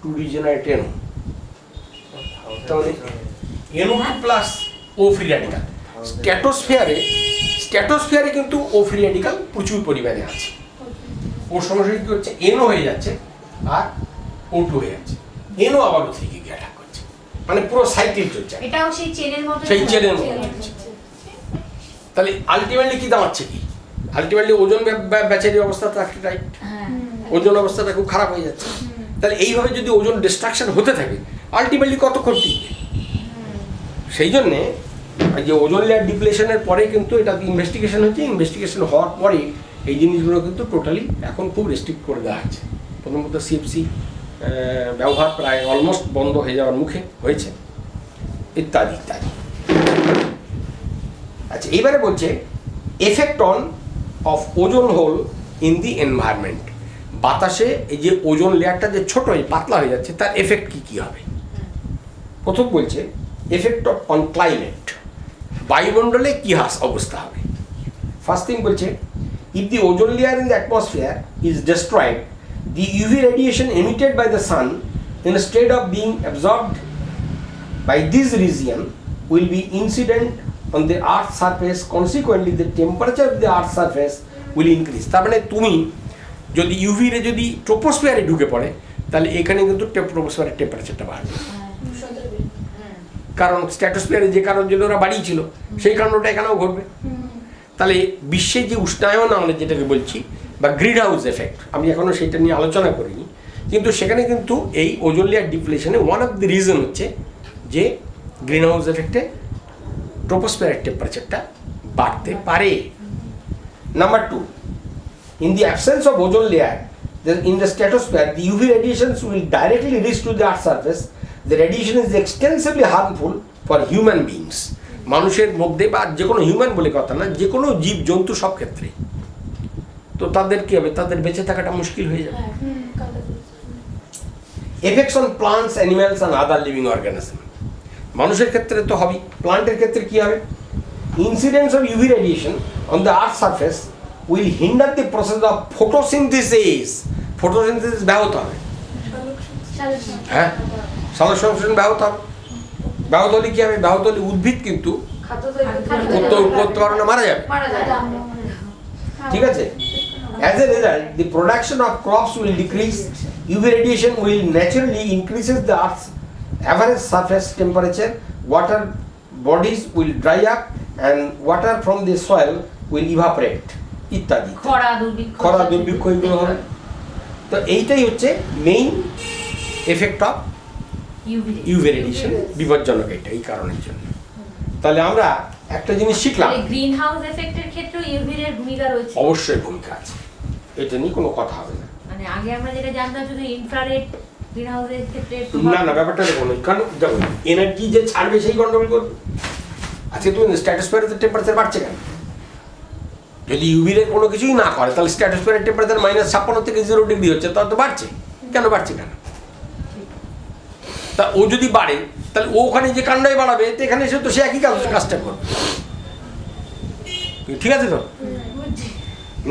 to regenerate NO. তাহলে NO2 plus O free radical স্ট্র্যাটোস্ফিয়ারে কিন্তু O free radical প্রচুর পরিমাণে আছে। ওর সমস্যা কি হচ্ছে, NO হয়ে যাচ্ছে আর O2 হয়ে যাচ্ছে, NO আবার O3 কে গিয়ে অ্যাটাক করছে, মানে পুরো সাইকেল চলছে, এটাও সেই চেনের মতো সেই চেনের মতো চলছে। তাহলে আলটিমেটলি কি দাঁড়াচ্ছে, কি আলটিমেটলি ওজন ব্যাচের অবস্থাটা একটাই, ওজন অবস্থাটা খুব খারাপ হয়ে যাচ্ছে। তাহলে এইভাবে যদি ওজন ডিস্ট্রাকশন হতে থাকে আলটিমেটলি কতক্ষণ টিকবে? সেই জন্যে যে ওজন লেয়ার ডিপ্লেশনের পরে কিন্তু এটা ইনভেস্টিগেশন হচ্ছে, ইনভেস্টিগেশন হওয়ার পরে এই জিনিসগুলো কিন্তু টোটালি এখন খুব রেস্ট্রিক্ট করে দেওয়া আছে। প্রথমত CFC ব্যবহার প্রায় অলমোস্ট বন্ধ হয়ে যাওয়ার মুখে হয়েছে, ইত্যাদি ইত্যাদি। আচ্ছা, এইবারে বলছে এফেক্ট অফ ওজন হোল ইন দি এনভায়রনমেন্ট। বাতাসে এই যে ওজন লেয়ারটা যে ছোট হয়ে পাতলা হয়ে যাচ্ছে তার এফেক্ট কি হবে। প্রথম বলছে এফেক্ট অন ক্লাইমেট, বায়ুমণ্ডলে কি অবস্থা হবে। ফার্স্ট থিং বলছে if the ozone layer in the atmosphere is destroyed, the UV radiation emitted by the sun instead of being absorbed by this region will be incident on the earth's surface. Consequently the temperature of the earth's surface will increase. তার মানে তুমি যদি ইউভি রে যদি ট্রোপোস্ফিয়ারে ঢুকে পড়ে তাহলে এখানে কিন্তু ট্রোপোস্ফিয়ারের টেম্পারেচারটা বাড়বে, কারণ স্ট্র্যাটোস্ফিয়ারে যে কারণ জন্য ওরা বাড়িয়েছিল সেই কারণটা এখানেও ঘটবে। তাহলে বিশ্বে যে উষ্ণায়ন আমরা যেটাকে বলছি বা গ্রিন হাউস এফেক্ট, আমি এখনও সেটা নিয়ে আলোচনা করিনি, কিন্তু সেখানে কিন্তু এই ওজন লেয়ার ডিপ্লেশনে ওয়ান অফ দি রিজন হচ্ছে যে গ্রিন হাউস এফেক্টে ট্রোপোস্ফিয়ারের টেম্পারেচারটা বাড়তে পারে। Number 2, in the absence of ozone layer in the stratosphere, the UV radiations will directly reach to the earth's surface. The radiation is extensively harmful for human beings. মানুষের মধ্যে বা যে কোনো হিউম্যান বলে কথা না, যে কোনো জীব জন্তু সব ক্ষেত্রে, তো তাদের কি হবে, তাদের বেঁচে থাকাটা মুশকিল হয়ে যাবে। Effects on plants, animals and other living organism, মানুষের ক্ষেত্রে তো হবেই, প্লান্টের ক্ষেত্রে কি হবে, incidence of UV radiation on the earth surface will hinder the process of photosynthesis. Photosynthesis ব্যাহত হবে, হ্যাঁ, সালোক সংশ্লেষণ ব্যাহত হবে। ব্যাহত হলে কি হবে, ব্যাহত হলে উদ্ভিদ কিন্তু করতে পারে না, মারা যাবে, ঠিক আছে। As a result, the production of crops will decrease. UV radiation will naturally increases the Earth's average surface temperature. Water bodies will dry up, and water from the soil will evaporate. ইত্যাদি, খরা দুর্ভিক্ষ এগুলো হবে। তো এইটাই হচ্ছে main effect of UV radiation, বিপজ্জনক এটা এই কারণের জন্য। তাহলে আমরা একটা জিনিস শিখলাম, গ্রিন হাউস এফেক্টের ক্ষেত্রে ইউভি এর ভূমিকা রয়েছে, অবশ্যই ভূমিকা আছে, এটা নিয়ে কোনো কথা হবে না। মানে আগে আমরা যেটা জানতাম শুধু ইনফ্রারেড গ্রিন হাউসের ক্ষেত্রে, না না, ব্যাপারটা দেখুন, কারণ দেখুন এনার্জি যে ছাড়বে সেই কন্ট্রোল করবে। আজকে তুমি স্ট্র্যাটোস্ফিয়ারের টেম্পারেচার বাড়ছে কেন, যদি ইউভির কোনো কিছুই না করে তাহলে স্ট্র্যাটোস্ফিয়ারের টেম্পারেচার -56 থেকে 0 ডিগ্রি হচ্ছে, তাহলে তো বাড়ছে কেন, বাড়ছে কেন? তা ও যদি বাড়ে তাহলে ও ওখানে যে কাণ্ডই বাড়াবে তো এখানে এসে তো সে একই কাজটা করবে, ঠিক আছে তো।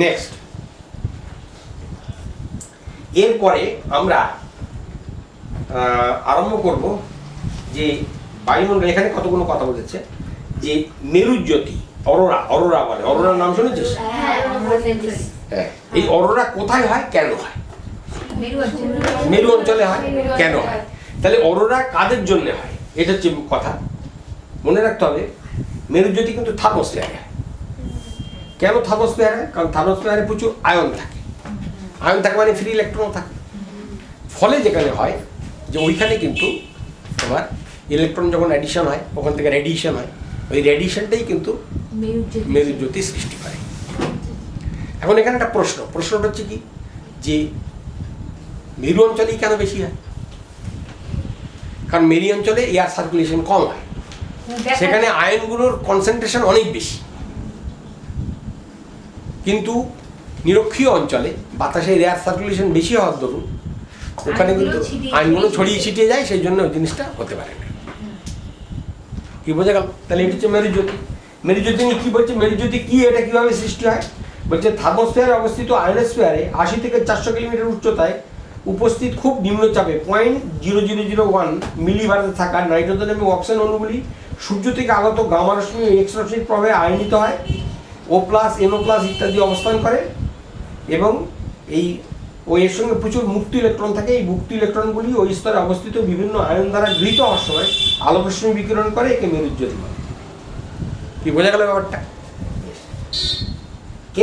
নেক্সট, এরপরে আমরা আরম্ভ করব যে বায়ুমণ্ডল, এখানে কতগুলো কথা বলেছে যে মেরুজ্যোতি, অরোরা বলে, অরোরার নাম শুনেছিস? হ্যাঁ, এই অরোরা কোথায় হয়, কেন হয়? মেরু অঞ্চলে হয়, কেন হয়? তাহলে অরোরা কাদের জন্য হয় এটা হচ্ছে কথা, মনে রাখতে হবে। মেরুজ্যোতি কিন্তু থার্মোস্ফিয়ারে হয়, কেন থার্মোস্ফিয়ার হয়? কারণ থার্মোস্ফিয়ারে প্রচুর আয়ন থাকে, আয়ন থাকে মানে ফ্রি ইলেকট্রন থাকে। ফলে যেখানে হয় যে ওইখানে কিন্তু তোমার ইলেকট্রন যখন অ্যাডিশন হয় ওখান থেকে রেডিয়েশন হয়, ওই রেডিয়েশনটাই কিন্তু মেরুজ্যোতি সৃষ্টি করে। এখন এখানে একটা প্রশ্নটা হচ্ছে কি যে মেরু অঞ্চলেই কেন বেশি হয়? কারণ মেরু অঞ্চলে এয়ার সার্কুলেশন কম হয়, সেখানে আয়নগুলোর কনসেন্ট্রেশন অনেক বেশি। কিন্তু নিরক্ষীয় অঞ্চলে বাতাসের এয়ার সার্কুলেশন বেশি হওয়ার দরুন ওখানে কিন্তু আয়নগুলো ছড়িয়ে ছিটিয়ে যায়, সেই জন্য ওই জিনিসটা হতে পারে না। কি বোঝা গেল? তাহলে এটা হচ্ছে মেরুজ্যোতি। মেরুজ্যোতি নিয়ে কি বলছে? মেরুজ্যোতি কি, এটা কিভাবে সৃষ্টি হয়? বলছে থার্মোস্ফিয়ারে অবস্থিত আয়নোস্ফিয়ারে 80 থেকে 400 কিলোমিটার উচ্চতায় উপস্থিত খুব নিম্নচাপে 0.0001 মিলিবারে থাকা নাইট্রোজেন এবং অক্সিজেন অণুগুলি সূর্য থেকে আগত গামা রশ্মি ও এক্স রশ্মির প্রভাবে আয়নিত হয়, O+, NO+ ইত্যাদি অবস্থান করে এবং এর সঙ্গে প্রচুর মুক্ত ইলেকট্রন থাকে। এই মুক্ত ইলেকট্রনগুলি ওই স্তরে অবস্থিত বিভিন্ন আয়ন দ্বারা গৃহীত হওয়ার সময় আলোক রশ্মি বিকিরণ করে, একে মেরুজ্যোতি বলে। কি বোঝা গেল ব্যাপারটা?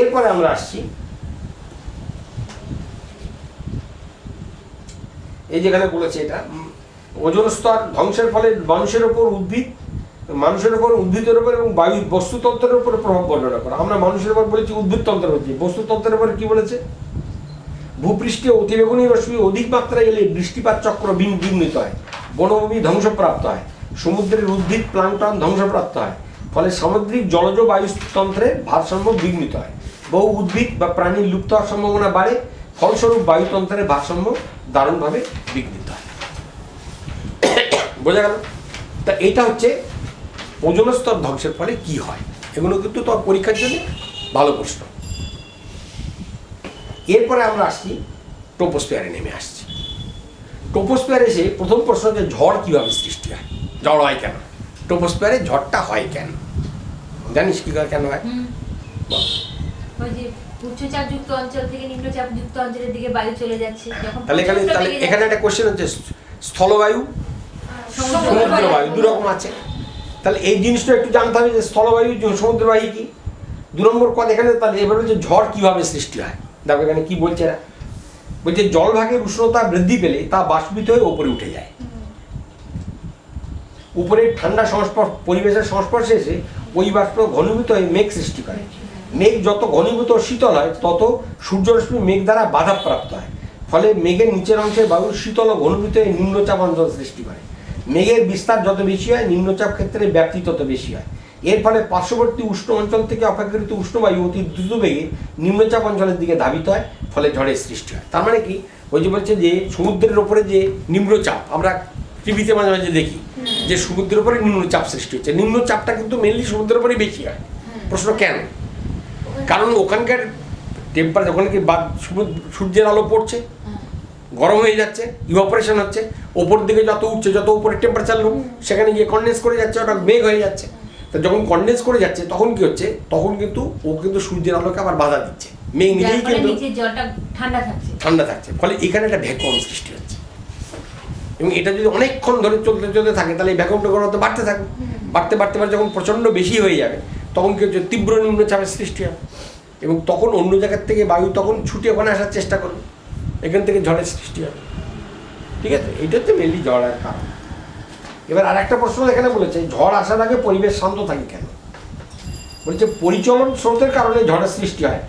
এরপরে আমরা আসছি এই যেখানে বলেছে এটা ওজোন স্তর ধ্বংসের ফলে মানুষের ওপর উদ্ভিদের উপর এবং বায়ু বস্তুতন্ত্রের উপর প্রভাব বর্ণনা করা। আমরা মানুষের উপর বলেছি, উদ্ভিদতন্ত্রের বলছি, বস্তুতন্ত্রের উপর কি বলেছে? ভূপৃষ্ঠে অতিবেগুনি রশ্মি অধিক মাত্রায় এলে বৃষ্টিপাত চক্র বিঘ্নিত হয়, বনভূমি ধ্বংসপ্রাপ্ত হয়, সমুদ্রের উদ্ভিদ প্লাঙ্কটন ধ্বংসপ্রাপ্ত হয়, ফলে সামুদ্রিক জলজ বায়ুতন্ত্রের ভারসাম্য বিঘ্নিত হয়, বহু উদ্ভিদ বা প্রাণী লুপ্ত হওয়ার সম্ভাবনা বাড়ে, ফলস্বরূপ বায়ুতন্ত্রের ভারসাম্য দারুণভাবে বিঘ্নিত হয়। বোঝা গেল? তা এটা হচ্ছে ওজোন স্তর ধ্বংসের ফলে কি হয়। এগুলো কিন্তু তোমার পরীক্ষার জন্য ভালো প্রশ্ন। এরপরে আমরা আসছি ট্রপোস্ফিয়ারে, নেমে আসছি। ট্রপোস্ফিয়ারে এসে প্রথম প্রশ্ন হচ্ছে ঝড় কিভাবে সৃষ্টি হয়, ঝড় হয় কেন? ট্রপোস্ফিয়ারে ঝড়টা হয় কেন? জানিস কি করে কেন হয়? ওই যে উচ্চচাপযুক্ত অঞ্চল থেকে নিম্নচাপযুক্ত অঞ্চলের দিকে বায়ু চলে যাচ্ছে, যখন তাহলে এখানে একটা কোশ্চেন হচ্ছে স্থলবায়ু সমুদ্র বায়ু দু রকম আছে। তাহলে এই জিনিসটা একটু জানতে হবে যে স্থলবায়ু সমুদ্রবায়ু কি। 2 নম্বর কথা এখানে তাহলে এবার হচ্ছে ঝড় কিভাবে সৃষ্টি হয়। দেখো এখানে কি বলছে এরা, বলছে জলভাগের উষ্ণতা বৃদ্ধি পেলে তা বাষ্পিত হয়ে ওপরে উঠে যায়, উপরে ঠান্ডা পরিবেশের সংস্পর্শে এসে ওই বাষ্প ঘনীভূত হয়ে মেঘ সৃষ্টি করে। মেঘ যত ঘনীভূত শীতল হয় তত সূর্যরশ্মি মেঘ দ্বারা বাধাপ্রাপ্ত হয়, ফলে মেঘের নিচের অংশে বায়ুর শীতল ও ঘনীভূত হয়ে নিম্নচাপ অঞ্চল সৃষ্টি করে। মেঘের বিস্তার যত বেশি হয় নিম্নচাপ ক্ষেত্রে ব্যাপ্তি তত বেশি হয়। এর ফলে পার্শ্ববর্তী উষ্ণ অঞ্চল থেকে অপেক্ষাকৃত উষ্ণ বায়ু অতি দ্রুত বেগে নিম্নচাপ অঞ্চলের দিকে ধাবিত হয়, ফলে ঝড়ের সৃষ্টি হয়। তার মানে কি, ওই যে বলছে যে সমুদ্রের ওপরে যে নিম্নচাপ আমরা টিভিতে মাঝে মাঝে দেখি যে সমুদ্রের উপরে নিম্নচাপ সৃষ্টি হচ্ছে, নিম্নচাপটা কিন্তু মেনলি সমুদ্রের উপরেই বেশি হয়। প্রশ্ন কেন? কারণ ওখানকার টেম্পারেচার, ওখানে কি সূর্যের আলো পড়ছে, গরম হয়ে যাচ্ছে, ইভাপোরেশন হচ্ছে, ওপর দিকে যত উঠছে যত উপরে টেম্পারেচার লো, সেখানে গিয়ে কনডেন্স করে যাচ্ছে, ওটা মেঘ হয়ে যাচ্ছে। তো যখন কনডেন্স করে যাচ্ছে তখন কি হচ্ছে, তখন কিন্তু সূর্যের আলোকে আবার বাধা দিচ্ছে, মেঘ নিজেই কিন্তু ঠান্ডা থাকছে, ফলে এখানে একটা ভ্যাকুয়াম সৃষ্টি হচ্ছে। এবং এটা যদি অনেকক্ষণ ধরে চলতে থাকে তাহলে এই ভ্যাকুয়ামটা ঘনত্ব বাড়তে থাকবে, বাড়তে যখন প্রচণ্ড বেশি হয়ে যাবে তখন কি হচ্ছে, তীব্র নিম্নচাপের সৃষ্টি হবে এবং তখন অন্য জায়গার থেকে বায়ু তখন ছুটে ওখানে আসার চেষ্টা করবে, এখান থেকে ঝড়ের সৃষ্টি হবে। ঠিক আছে, এইটা হচ্ছে মেনলি ঝড়ের কারণ। এবার আর একটা প্রশ্ন এখানে বলেছে, ঝড় আসার আগে পরিবেশ শান্ত থাকে কেন? বলছে পরিচলন স্রোতের কারণে ঝড়ের সৃষ্টি হয়।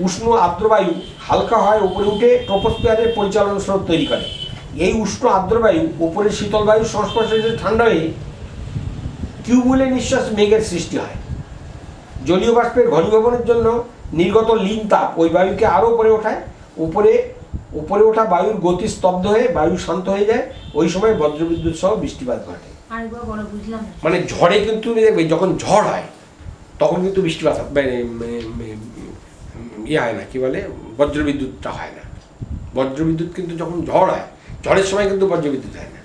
উষ্ণ আর্দ্রবায়ু হালকা হয় উপরে উঠে ট্রপোস্ফিয়ারের পরিচালন স্রোত তৈরি করে। এই উষ্ণ আর্দ্রবায়ু উপরে শীতল বায়ুর সংস্পর্শে ঠান্ডা হয়ে কিউমুলে নিঃশ্বাস মেঘের সৃষ্টি হয়। জলীয় বাষ্পের ঘনীভবনের জন্য নির্গত লিন তাপ ওই বায়ুকে আরও উপরে ওঠায়, উপরে ওঠা বায়ুর গতি স্তব্ধ হয়ে বায়ু শান্ত হয়ে যায়, ওই সময় বজ্রবিদ্যুৎ সহ বৃষ্টিপাত ঘটে। মানে ঝড়ে কিন্তু দেখবে যখন ঝড় হয় তখন কিন্তু বৃষ্টিপাত হয় না, কি বলে, বজ্রবিদ্যুৎটা হয় না। বজ্রবিদ্যুৎ কিন্তু যখন ঝড় হয়, ঝড়ের সময় কিন্তু বজ্রবিদ্যুৎ হয় না।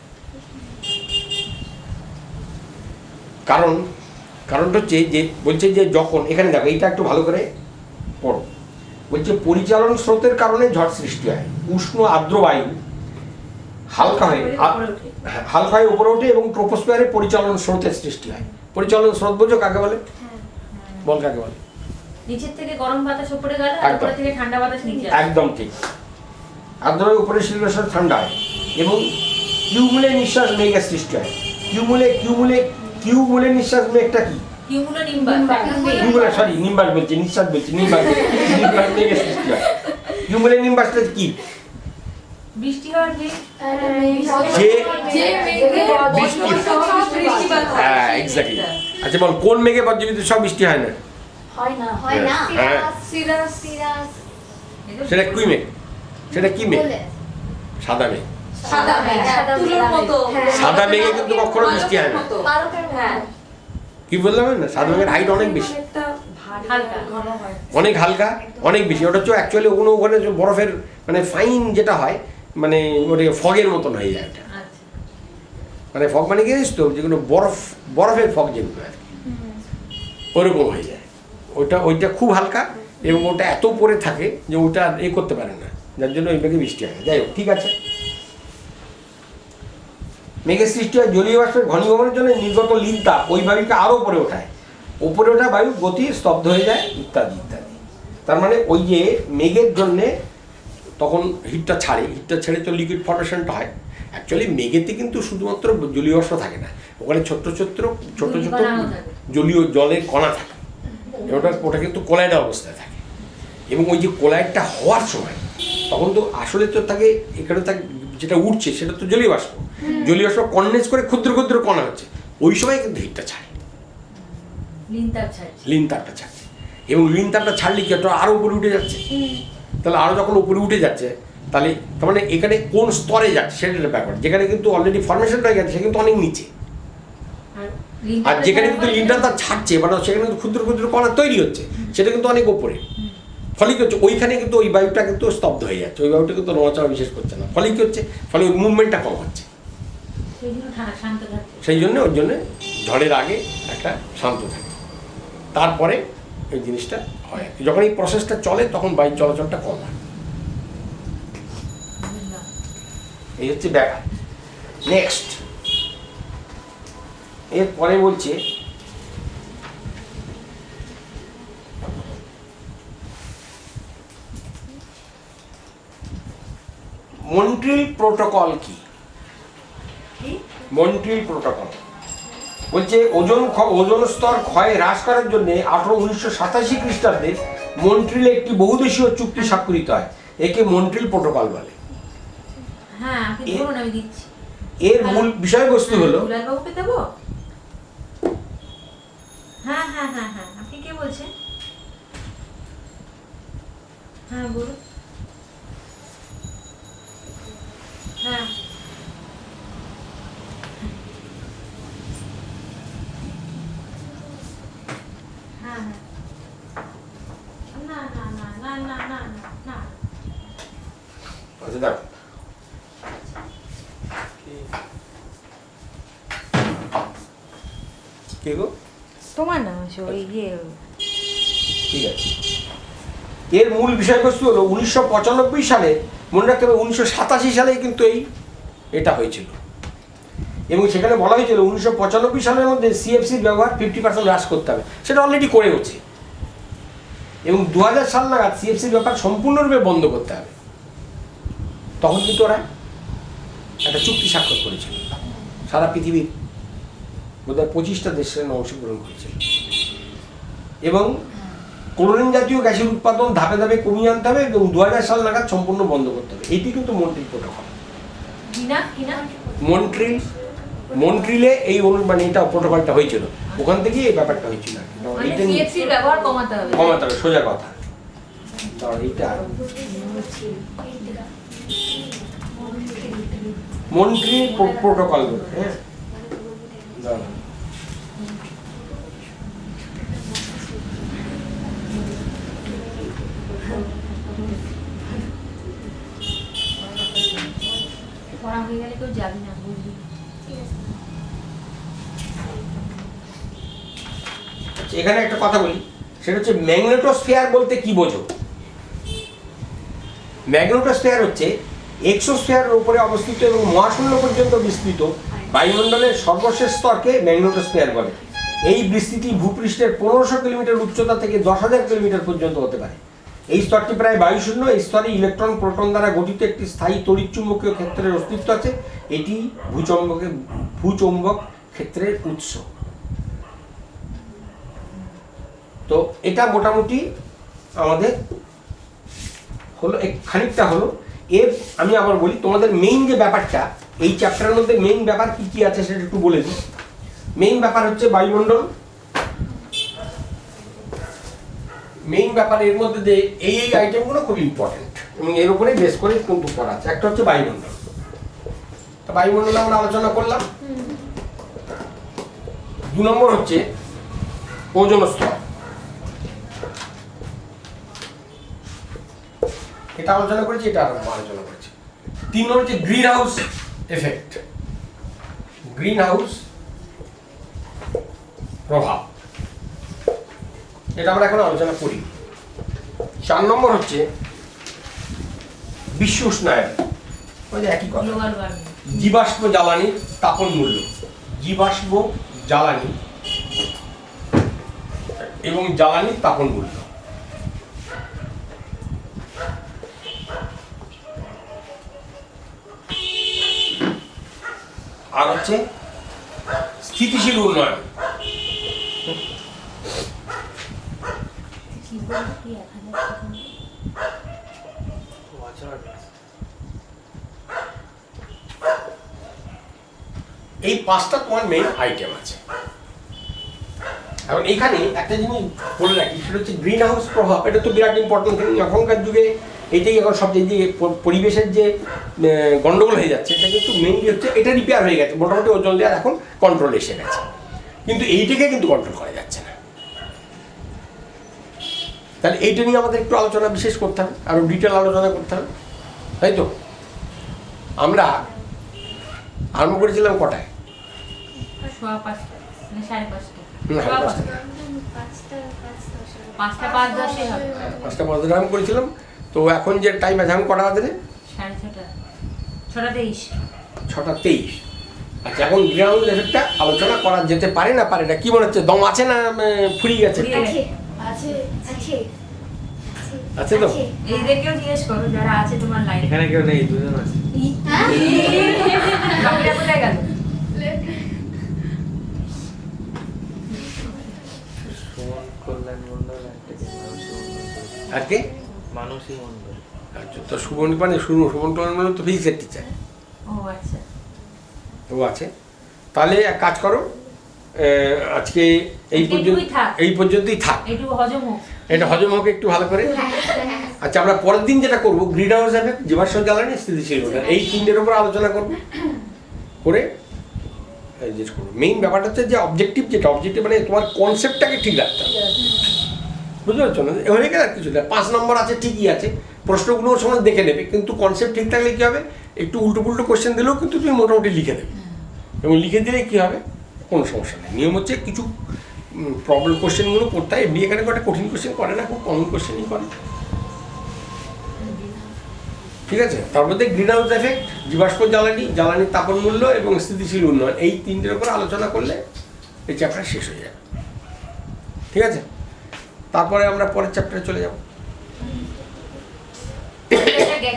কারণটা হচ্ছে যে বলছে যে যখন এখানে দেখো এইটা একটু ভালো করে পড়ো, বলছে পরিচালন স্রোতের কারণে ঝড় সৃষ্টি হয়। উষ্ণ আর্দ্র বায়ু হালকা হয়ে উপরে ওঠে এবং ট্রপোস্ফিয়ারে পরিচালন স্রোতের সৃষ্টি হয়। পরিচালন স্রোত বোঝো কাকে বলে? বল কাকে বলে? নিচের থেকে গরম বাতাস উপরে গেল আর একদম। উপরে থেকে ঠান্ডা বাতাস নিচে আসে। একদম ঠিক। আর্দ্রতার উপরে শিলাবৃষ্টি ঠান্ডা হয় এবং কিউমুলে নিঃশ্বাস মেঘের সৃষ্টি হয়। কিউমুলে নিঃশ্বাস মেঘটা কি? কিউমুলো নিম্বাস কিউমুলে সরি নিম্বাস বলছি, নিঃশ্বাস বলছি, নিম্বাস মেঘের সৃষ্টি হয়। কিউমুলে নিম্বাসটা কি? বৃষ্টি হওয়ার যে হ্যাঁ এক্স্যাক্টলি। আচ্ছা বল, কোন মেঘে বজ্রবিদ্যুৎ সব বৃষ্টি হয় না? হয় না হ্যাঁ। সিরাস সেটা কি মেঘ? সেটা কি মেঘ? সাদা মেঘ। সাদা মেঘ, তুলোর মতো। সাদা মেঘে কিন্তু কখনো বৃষ্টি হয় না। পালকের মতো। কি বললাম না, সাদা মেঘের হাইট অনেক বেশি, হালকা ঘন হয়। অনেক হালকা, অনেক বেশি। ওটা হচ্ছে অ্যাকচুয়ালি ওখানে যে বরফের মানে ফাইন যেটা হয়, মানে ওটাকে ফগের মতন হয়ে যায় ওটা। আচ্ছা মানে ফগ মানে কি জানিস তো, যেগুলো বরফের ফগ যেগুলো আর কি, ওরকম হয়ে যায়। ওইটা খুব হালকা এবং ওটা এত উপরে থাকে যে ওটা করতে পারে না, যার জন্য ওই মেঘে বৃষ্টি হয়। যাই হোক, ঠিক আছে। মেঘের সৃষ্টি হয় জলীয় বাষ্পের ঘনীভবনের জন্য নির্গত লিনতা ওই বায়ুকে আরও উপরে ওঠায়। উপরে ওঠা বায়ু গতি স্তব্ধ হয়ে যায় ইত্যাদি ইত্যাদি। তার মানে ওই যে মেঘের জন্যে তখন হিটটা ছেড়ে তো লিকুইড ফর্মেশনটা হয়। অ্যাকচুয়ালি মেঘেতে কিন্তু শুধুমাত্র জলীয় বাষ্প থাকে না, ওখানে ছোট্ট ছোট্ট জলীয় জলের কণা থাকে। ওটা কিন্তু কোলাইডাল অবস্থায় থাকে এবং ওই যে কোলাইডটা হওয়ার সময় তখন তো আসলে তো তাকে এখানে তাকে যেটা উঠছে সেটা তো জলীয় বাষ্প কনডেন্স করে ক্ষুদ্র ক্ষুদ্র কণা হচ্ছে, ওই সময় কিন্তু হিটটা ছাড়ে, লিন তাপটা ছাড়ছে। এবং লিন তাপটা ছাড়লে কি ওটা আরও উপরে উঠে যাচ্ছে। তাহলে আরও যখন উপরে উঠে যাচ্ছে তাহলে তার মানে এখানে কোন স্তরে যাচ্ছে সেটার ব্যাপার। যেখানে কিন্তু অলরেডি ফর্মেশন হয়ে গেছে সে কিন্তু অনেক নিচে, আর যেখানে কিন্তু লিনটা তার ছাড়ছে মানে সেখানে কিন্তু ক্ষুদ্র ক্ষুদ্র কণা তৈরি হচ্ছে, সেটা কিন্তু অনেক উপরে। ফলে কি হচ্ছে, ওইখানে কিন্তু ওই বায়ুটা কিন্তু স্তব্ধ হয়ে যাচ্ছে, ওই বায়ুটা কিন্তু নড়াচড়া বিশেষ করছে না। ফলে কি হচ্ছে, ফলে ওই মুভমেন্টটা কম হচ্ছে। সেই জন্য ওর জন্য ঝড়ের আগে একটা শান্ত থাকে, তারপরে এই জিনিসটা হয়। যখন এই প্রসেসটা চলে তখন বায়ুর চলাচলটা কম হয়। এই হচ্ছে ব্যাখ্যা। নেক্সট এরপরে বলছে মন্ট্রিল প্রোটোকল কি? মন্ট্রিল প্রোটোকল বলছে ওজোন স্তর ক্ষয় হ্রাস করার জন্য 1987 খ্রিস্টাব্দে মন্ট্রিলে একটি বহুদেশীয় চুক্তি স্বাক্ষরিত হয়। একে মন্ট্রিল প্রোটোকল বলে। এর মূল বিষয়বস্তু হলো আপনি কে বলছেন? হ্যাঁ বলুন। হ্যাঁ হ্যাঁ না না না না না না না। আচ্ছা দেখো, কে গো? তোমার নাম ওই ঠিক আছে। এর মূল বিষয়বস্তু হলো 1995 সালে, মনে রাখতে হবে 1987 সালেই কিন্তু এটা হয়েছিল এবং সেখানে বলা হয়েছিল 1995 সালের মধ্যে সিএফসির ব্যবহার 50% হ্রাস করতে হবে। সেটা অলরেডি করে হচ্ছে এবং 2000 সাল নাগাদ সিএফসির ব্যাপার সম্পূর্ণরূপে বন্ধ করতে হবে। তখন কিন্তু ওরা একটা চুক্তি স্বাক্ষর করেছিল, সারা পৃথিবীর বোধহয় 25টা দেশের অংশগ্রহণ করেছিল এবং ক্লোরিন জাতীয় গ্যাসের উৎপাদন ধাপে ধাপে কমিয়ে আনতে হবে এবং 2000 সাল নাগাদ সম্পূর্ণ বন্ধ করতে হবে। এটি কিন্তু মন্ট্রিল প্রোটোকল। মন্ট্রিলে এই মানে এটা প্রোটোকলটা হয়েছিল, ওখান থেকেই এই ব্যাপারটা হয়েছিল। কমাতে হবে, সোজা কথা। এইটা মন্ট্রিল প্রোটোকল বলে। হ্যাঁ পড়া হয়ে গেলে কেউ যাবি না, বুঝলি? এখানে একটা কথা বলি, সেটা হচ্ছে ম্যাগনেটোস্ফিয়ার বলতে কি বোঝো? ম্যাগনেটোস্ফিয়ার হচ্ছে এক্সোস্ফিয়ারের উপরে অবস্থিত এবং মহাশূন্য পর্যন্ত বিস্তৃত বায়ুমণ্ডলের সর্বশেষ স্তরকে ম্যাগনেটোস্ফিয়ার বলে। এই বিস্তৃতি ভূপৃষ্ঠের 1500 কিলোমিটার উচ্চতা থেকে 10,000 কিলোমিটার পর্যন্ত হতে পারে। এই স্তরটি প্রায় বায়ুশূন্য। এই স্তরে ইলেকট্রন প্রোটন দ্বারা গঠিত একটি স্থায়ী তড়িৎচুম্বকীয় ক্ষেত্রের অস্তিত্ব আছে। এটি ভূচৌম্বক ক্ষেত্রের উৎস। তো এটা মোটামুটি আমাদের হলো, খানিকটা হলো। এর আমি আবার বলি, তোমাদের মেইন যে ব্যাপারটা, এই চ্যাপ্টারের মধ্যে মেইন ব্যাপার কি কি আছে সেটা একটু বলে দিই। মেইন ব্যাপার হচ্ছে বায়ুমণ্ডল। মেইন ব্যাপার এর মধ্যে যে এই আইটেমগুলো খুব ইম্পর্টেন্ট এবং এর উপরে বেস করে কিন্তু করা আছে। একটা হচ্ছে বায়ুমণ্ডল। তো বায়ুমণ্ডল আমরা আলোচনা করলাম। 2 নম্বর হচ্ছে ওজোন স্তর, এটা আলোচনা করেছি, এটা আলোচনা করেছি। 3 নম্বর হচ্ছে green house effect, green house প্রভাব, এটা আমরা এখন আলোচনা করি। 4 নম্বর হচ্ছে বিশ্ব উষ্ণায়ন, ওই যে একই কথা, গ্লোবাল ওয়ার্মিং। জীবাশ্ম জ্বালানির তাপন মূল্য, জীবাশ্ম জ্বালানি এবং জ্বালানির তাপন মূল্য। আর হচ্ছে স্থিতিশীল উন্নয়ন, এই 5টা তোমার মেইন আইটেম আছে। এখন এইখানে একটা জিনিস বলে রাখি, সেটা হচ্ছে গ্রিন হাউস প্রভাব। এটা তো বিরাট ইম্পর্টেন্ট। এখনকার যুগে এটাই এখন সবচেয়ে যে পরিবেশের যে গন্ডগোল হয়ে যাচ্ছে, এটা কিন্তু মেইনলি হচ্ছে এটা রিপেয়ার হয়ে গেছে, মোটামুটি ওজন লেয়ার এখন কন্ট্রোল এসে গেছে, কিন্তু এইটাকে কিন্তু কন্ট্রোল করা যাচ্ছে না। তাহলে এইটা নিয়ে আমাদের একটু আলোচনা বিশেষ করতে হবে, আরও ডিটেল আলোচনা করতে হবে, তাই তো? আমরা আরম্ভ করেছিলাম কটায়? 5:15 মানে 5:30। না, 5:10 হবে। 5টা 5 আরম্ভ করেছিলাম। তো এখন যে টাইম আছে, এখন কটা বাজে? 6:30। 6:23। 6:23। আচ্ছা, এখন গ্রিন হাউস এফেক্টটা আলোচনা করা যেতে পারে না পারে না, কি মনে হচ্ছে? দম আছে না ফুরিয়ে গেছে? আছে আছে আছে আছে তো? এইদেরকেও জিজ্ঞেস করো যারা আছে তোমার লাইনে। এখানে কেউ নেই, 2 জন আছে। বাকিরা কোথায় গেল? সুমন কল্যাণ মন্ডল, একটা কে মানসী মন্ডল। আর কে? মানসী মন্ডল। আচ্ছা, তো সুমন মানে সুমন টুমন তো ফিজিক্সের টিচার, ও আচ্ছা। ও আছে। তাহলে এক কাজ করো, আজকে এই এইটুকুই থাক। পর্যন্তই থাক। একটু হজম হোক। এটা হজম হোক একটু ভালো করে। আচ্ছা, আমরা পরের দিন যেটা করবো, গ্রিন হাউস এফেক্ট, জীবাশ্ম জ্বালানি, স্থিতিশীল উন্নয়ন, এই 3টের উপর আলোচনা করবো করে জিজ্ঞেস করবো। মেইন ব্যাপারটা হচ্ছে যে অবজেক্টিভ, যেটা অবজেক্টিভ মানে তোমার কনসেপ্টটাকে ঠিক রাখতে হবে, বুঝতে পারছো না? হয়ে গেলে আর কিছু না। 5 নম্বর আছে, ঠিকই আছে, প্রশ্নগুলো ওর সময় দেখে নেবে, কিন্তু কনসেপ্ট ঠিক থাকলে কী হবে, একটু উল্টো পুল্টো কোশ্চেন দিলেও কিন্তু তুমি মোটামুটি লিখে দেবে, এবং লিখে দিলে কী হবে, কোনো সমস্যা নেই। নিয়ম হচ্ছে কিছু প্রবলেম কোশ্চেনগুলো করতে হয়। এমনি এখানে একটা কঠিন কোশ্চেন করে না, খুব কমন কোশ্চেনই করে, ঠিক আছে? তার মধ্যে গ্রিন হাউস এফেক্ট, জীবাশ্ম জ্বালানি, জ্বালানির তাপন মূল্য এবং স্থিতিশীল উন্নয়ন, এই 3টের উপর আলোচনা করলে এই চ্যাপ্টার শেষ হয়ে যাবে, ঠিক আছে? তারপরে আমরা পরের চ্যাপ্টারে চলে যাব।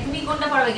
তুমি কোনটা পারবে?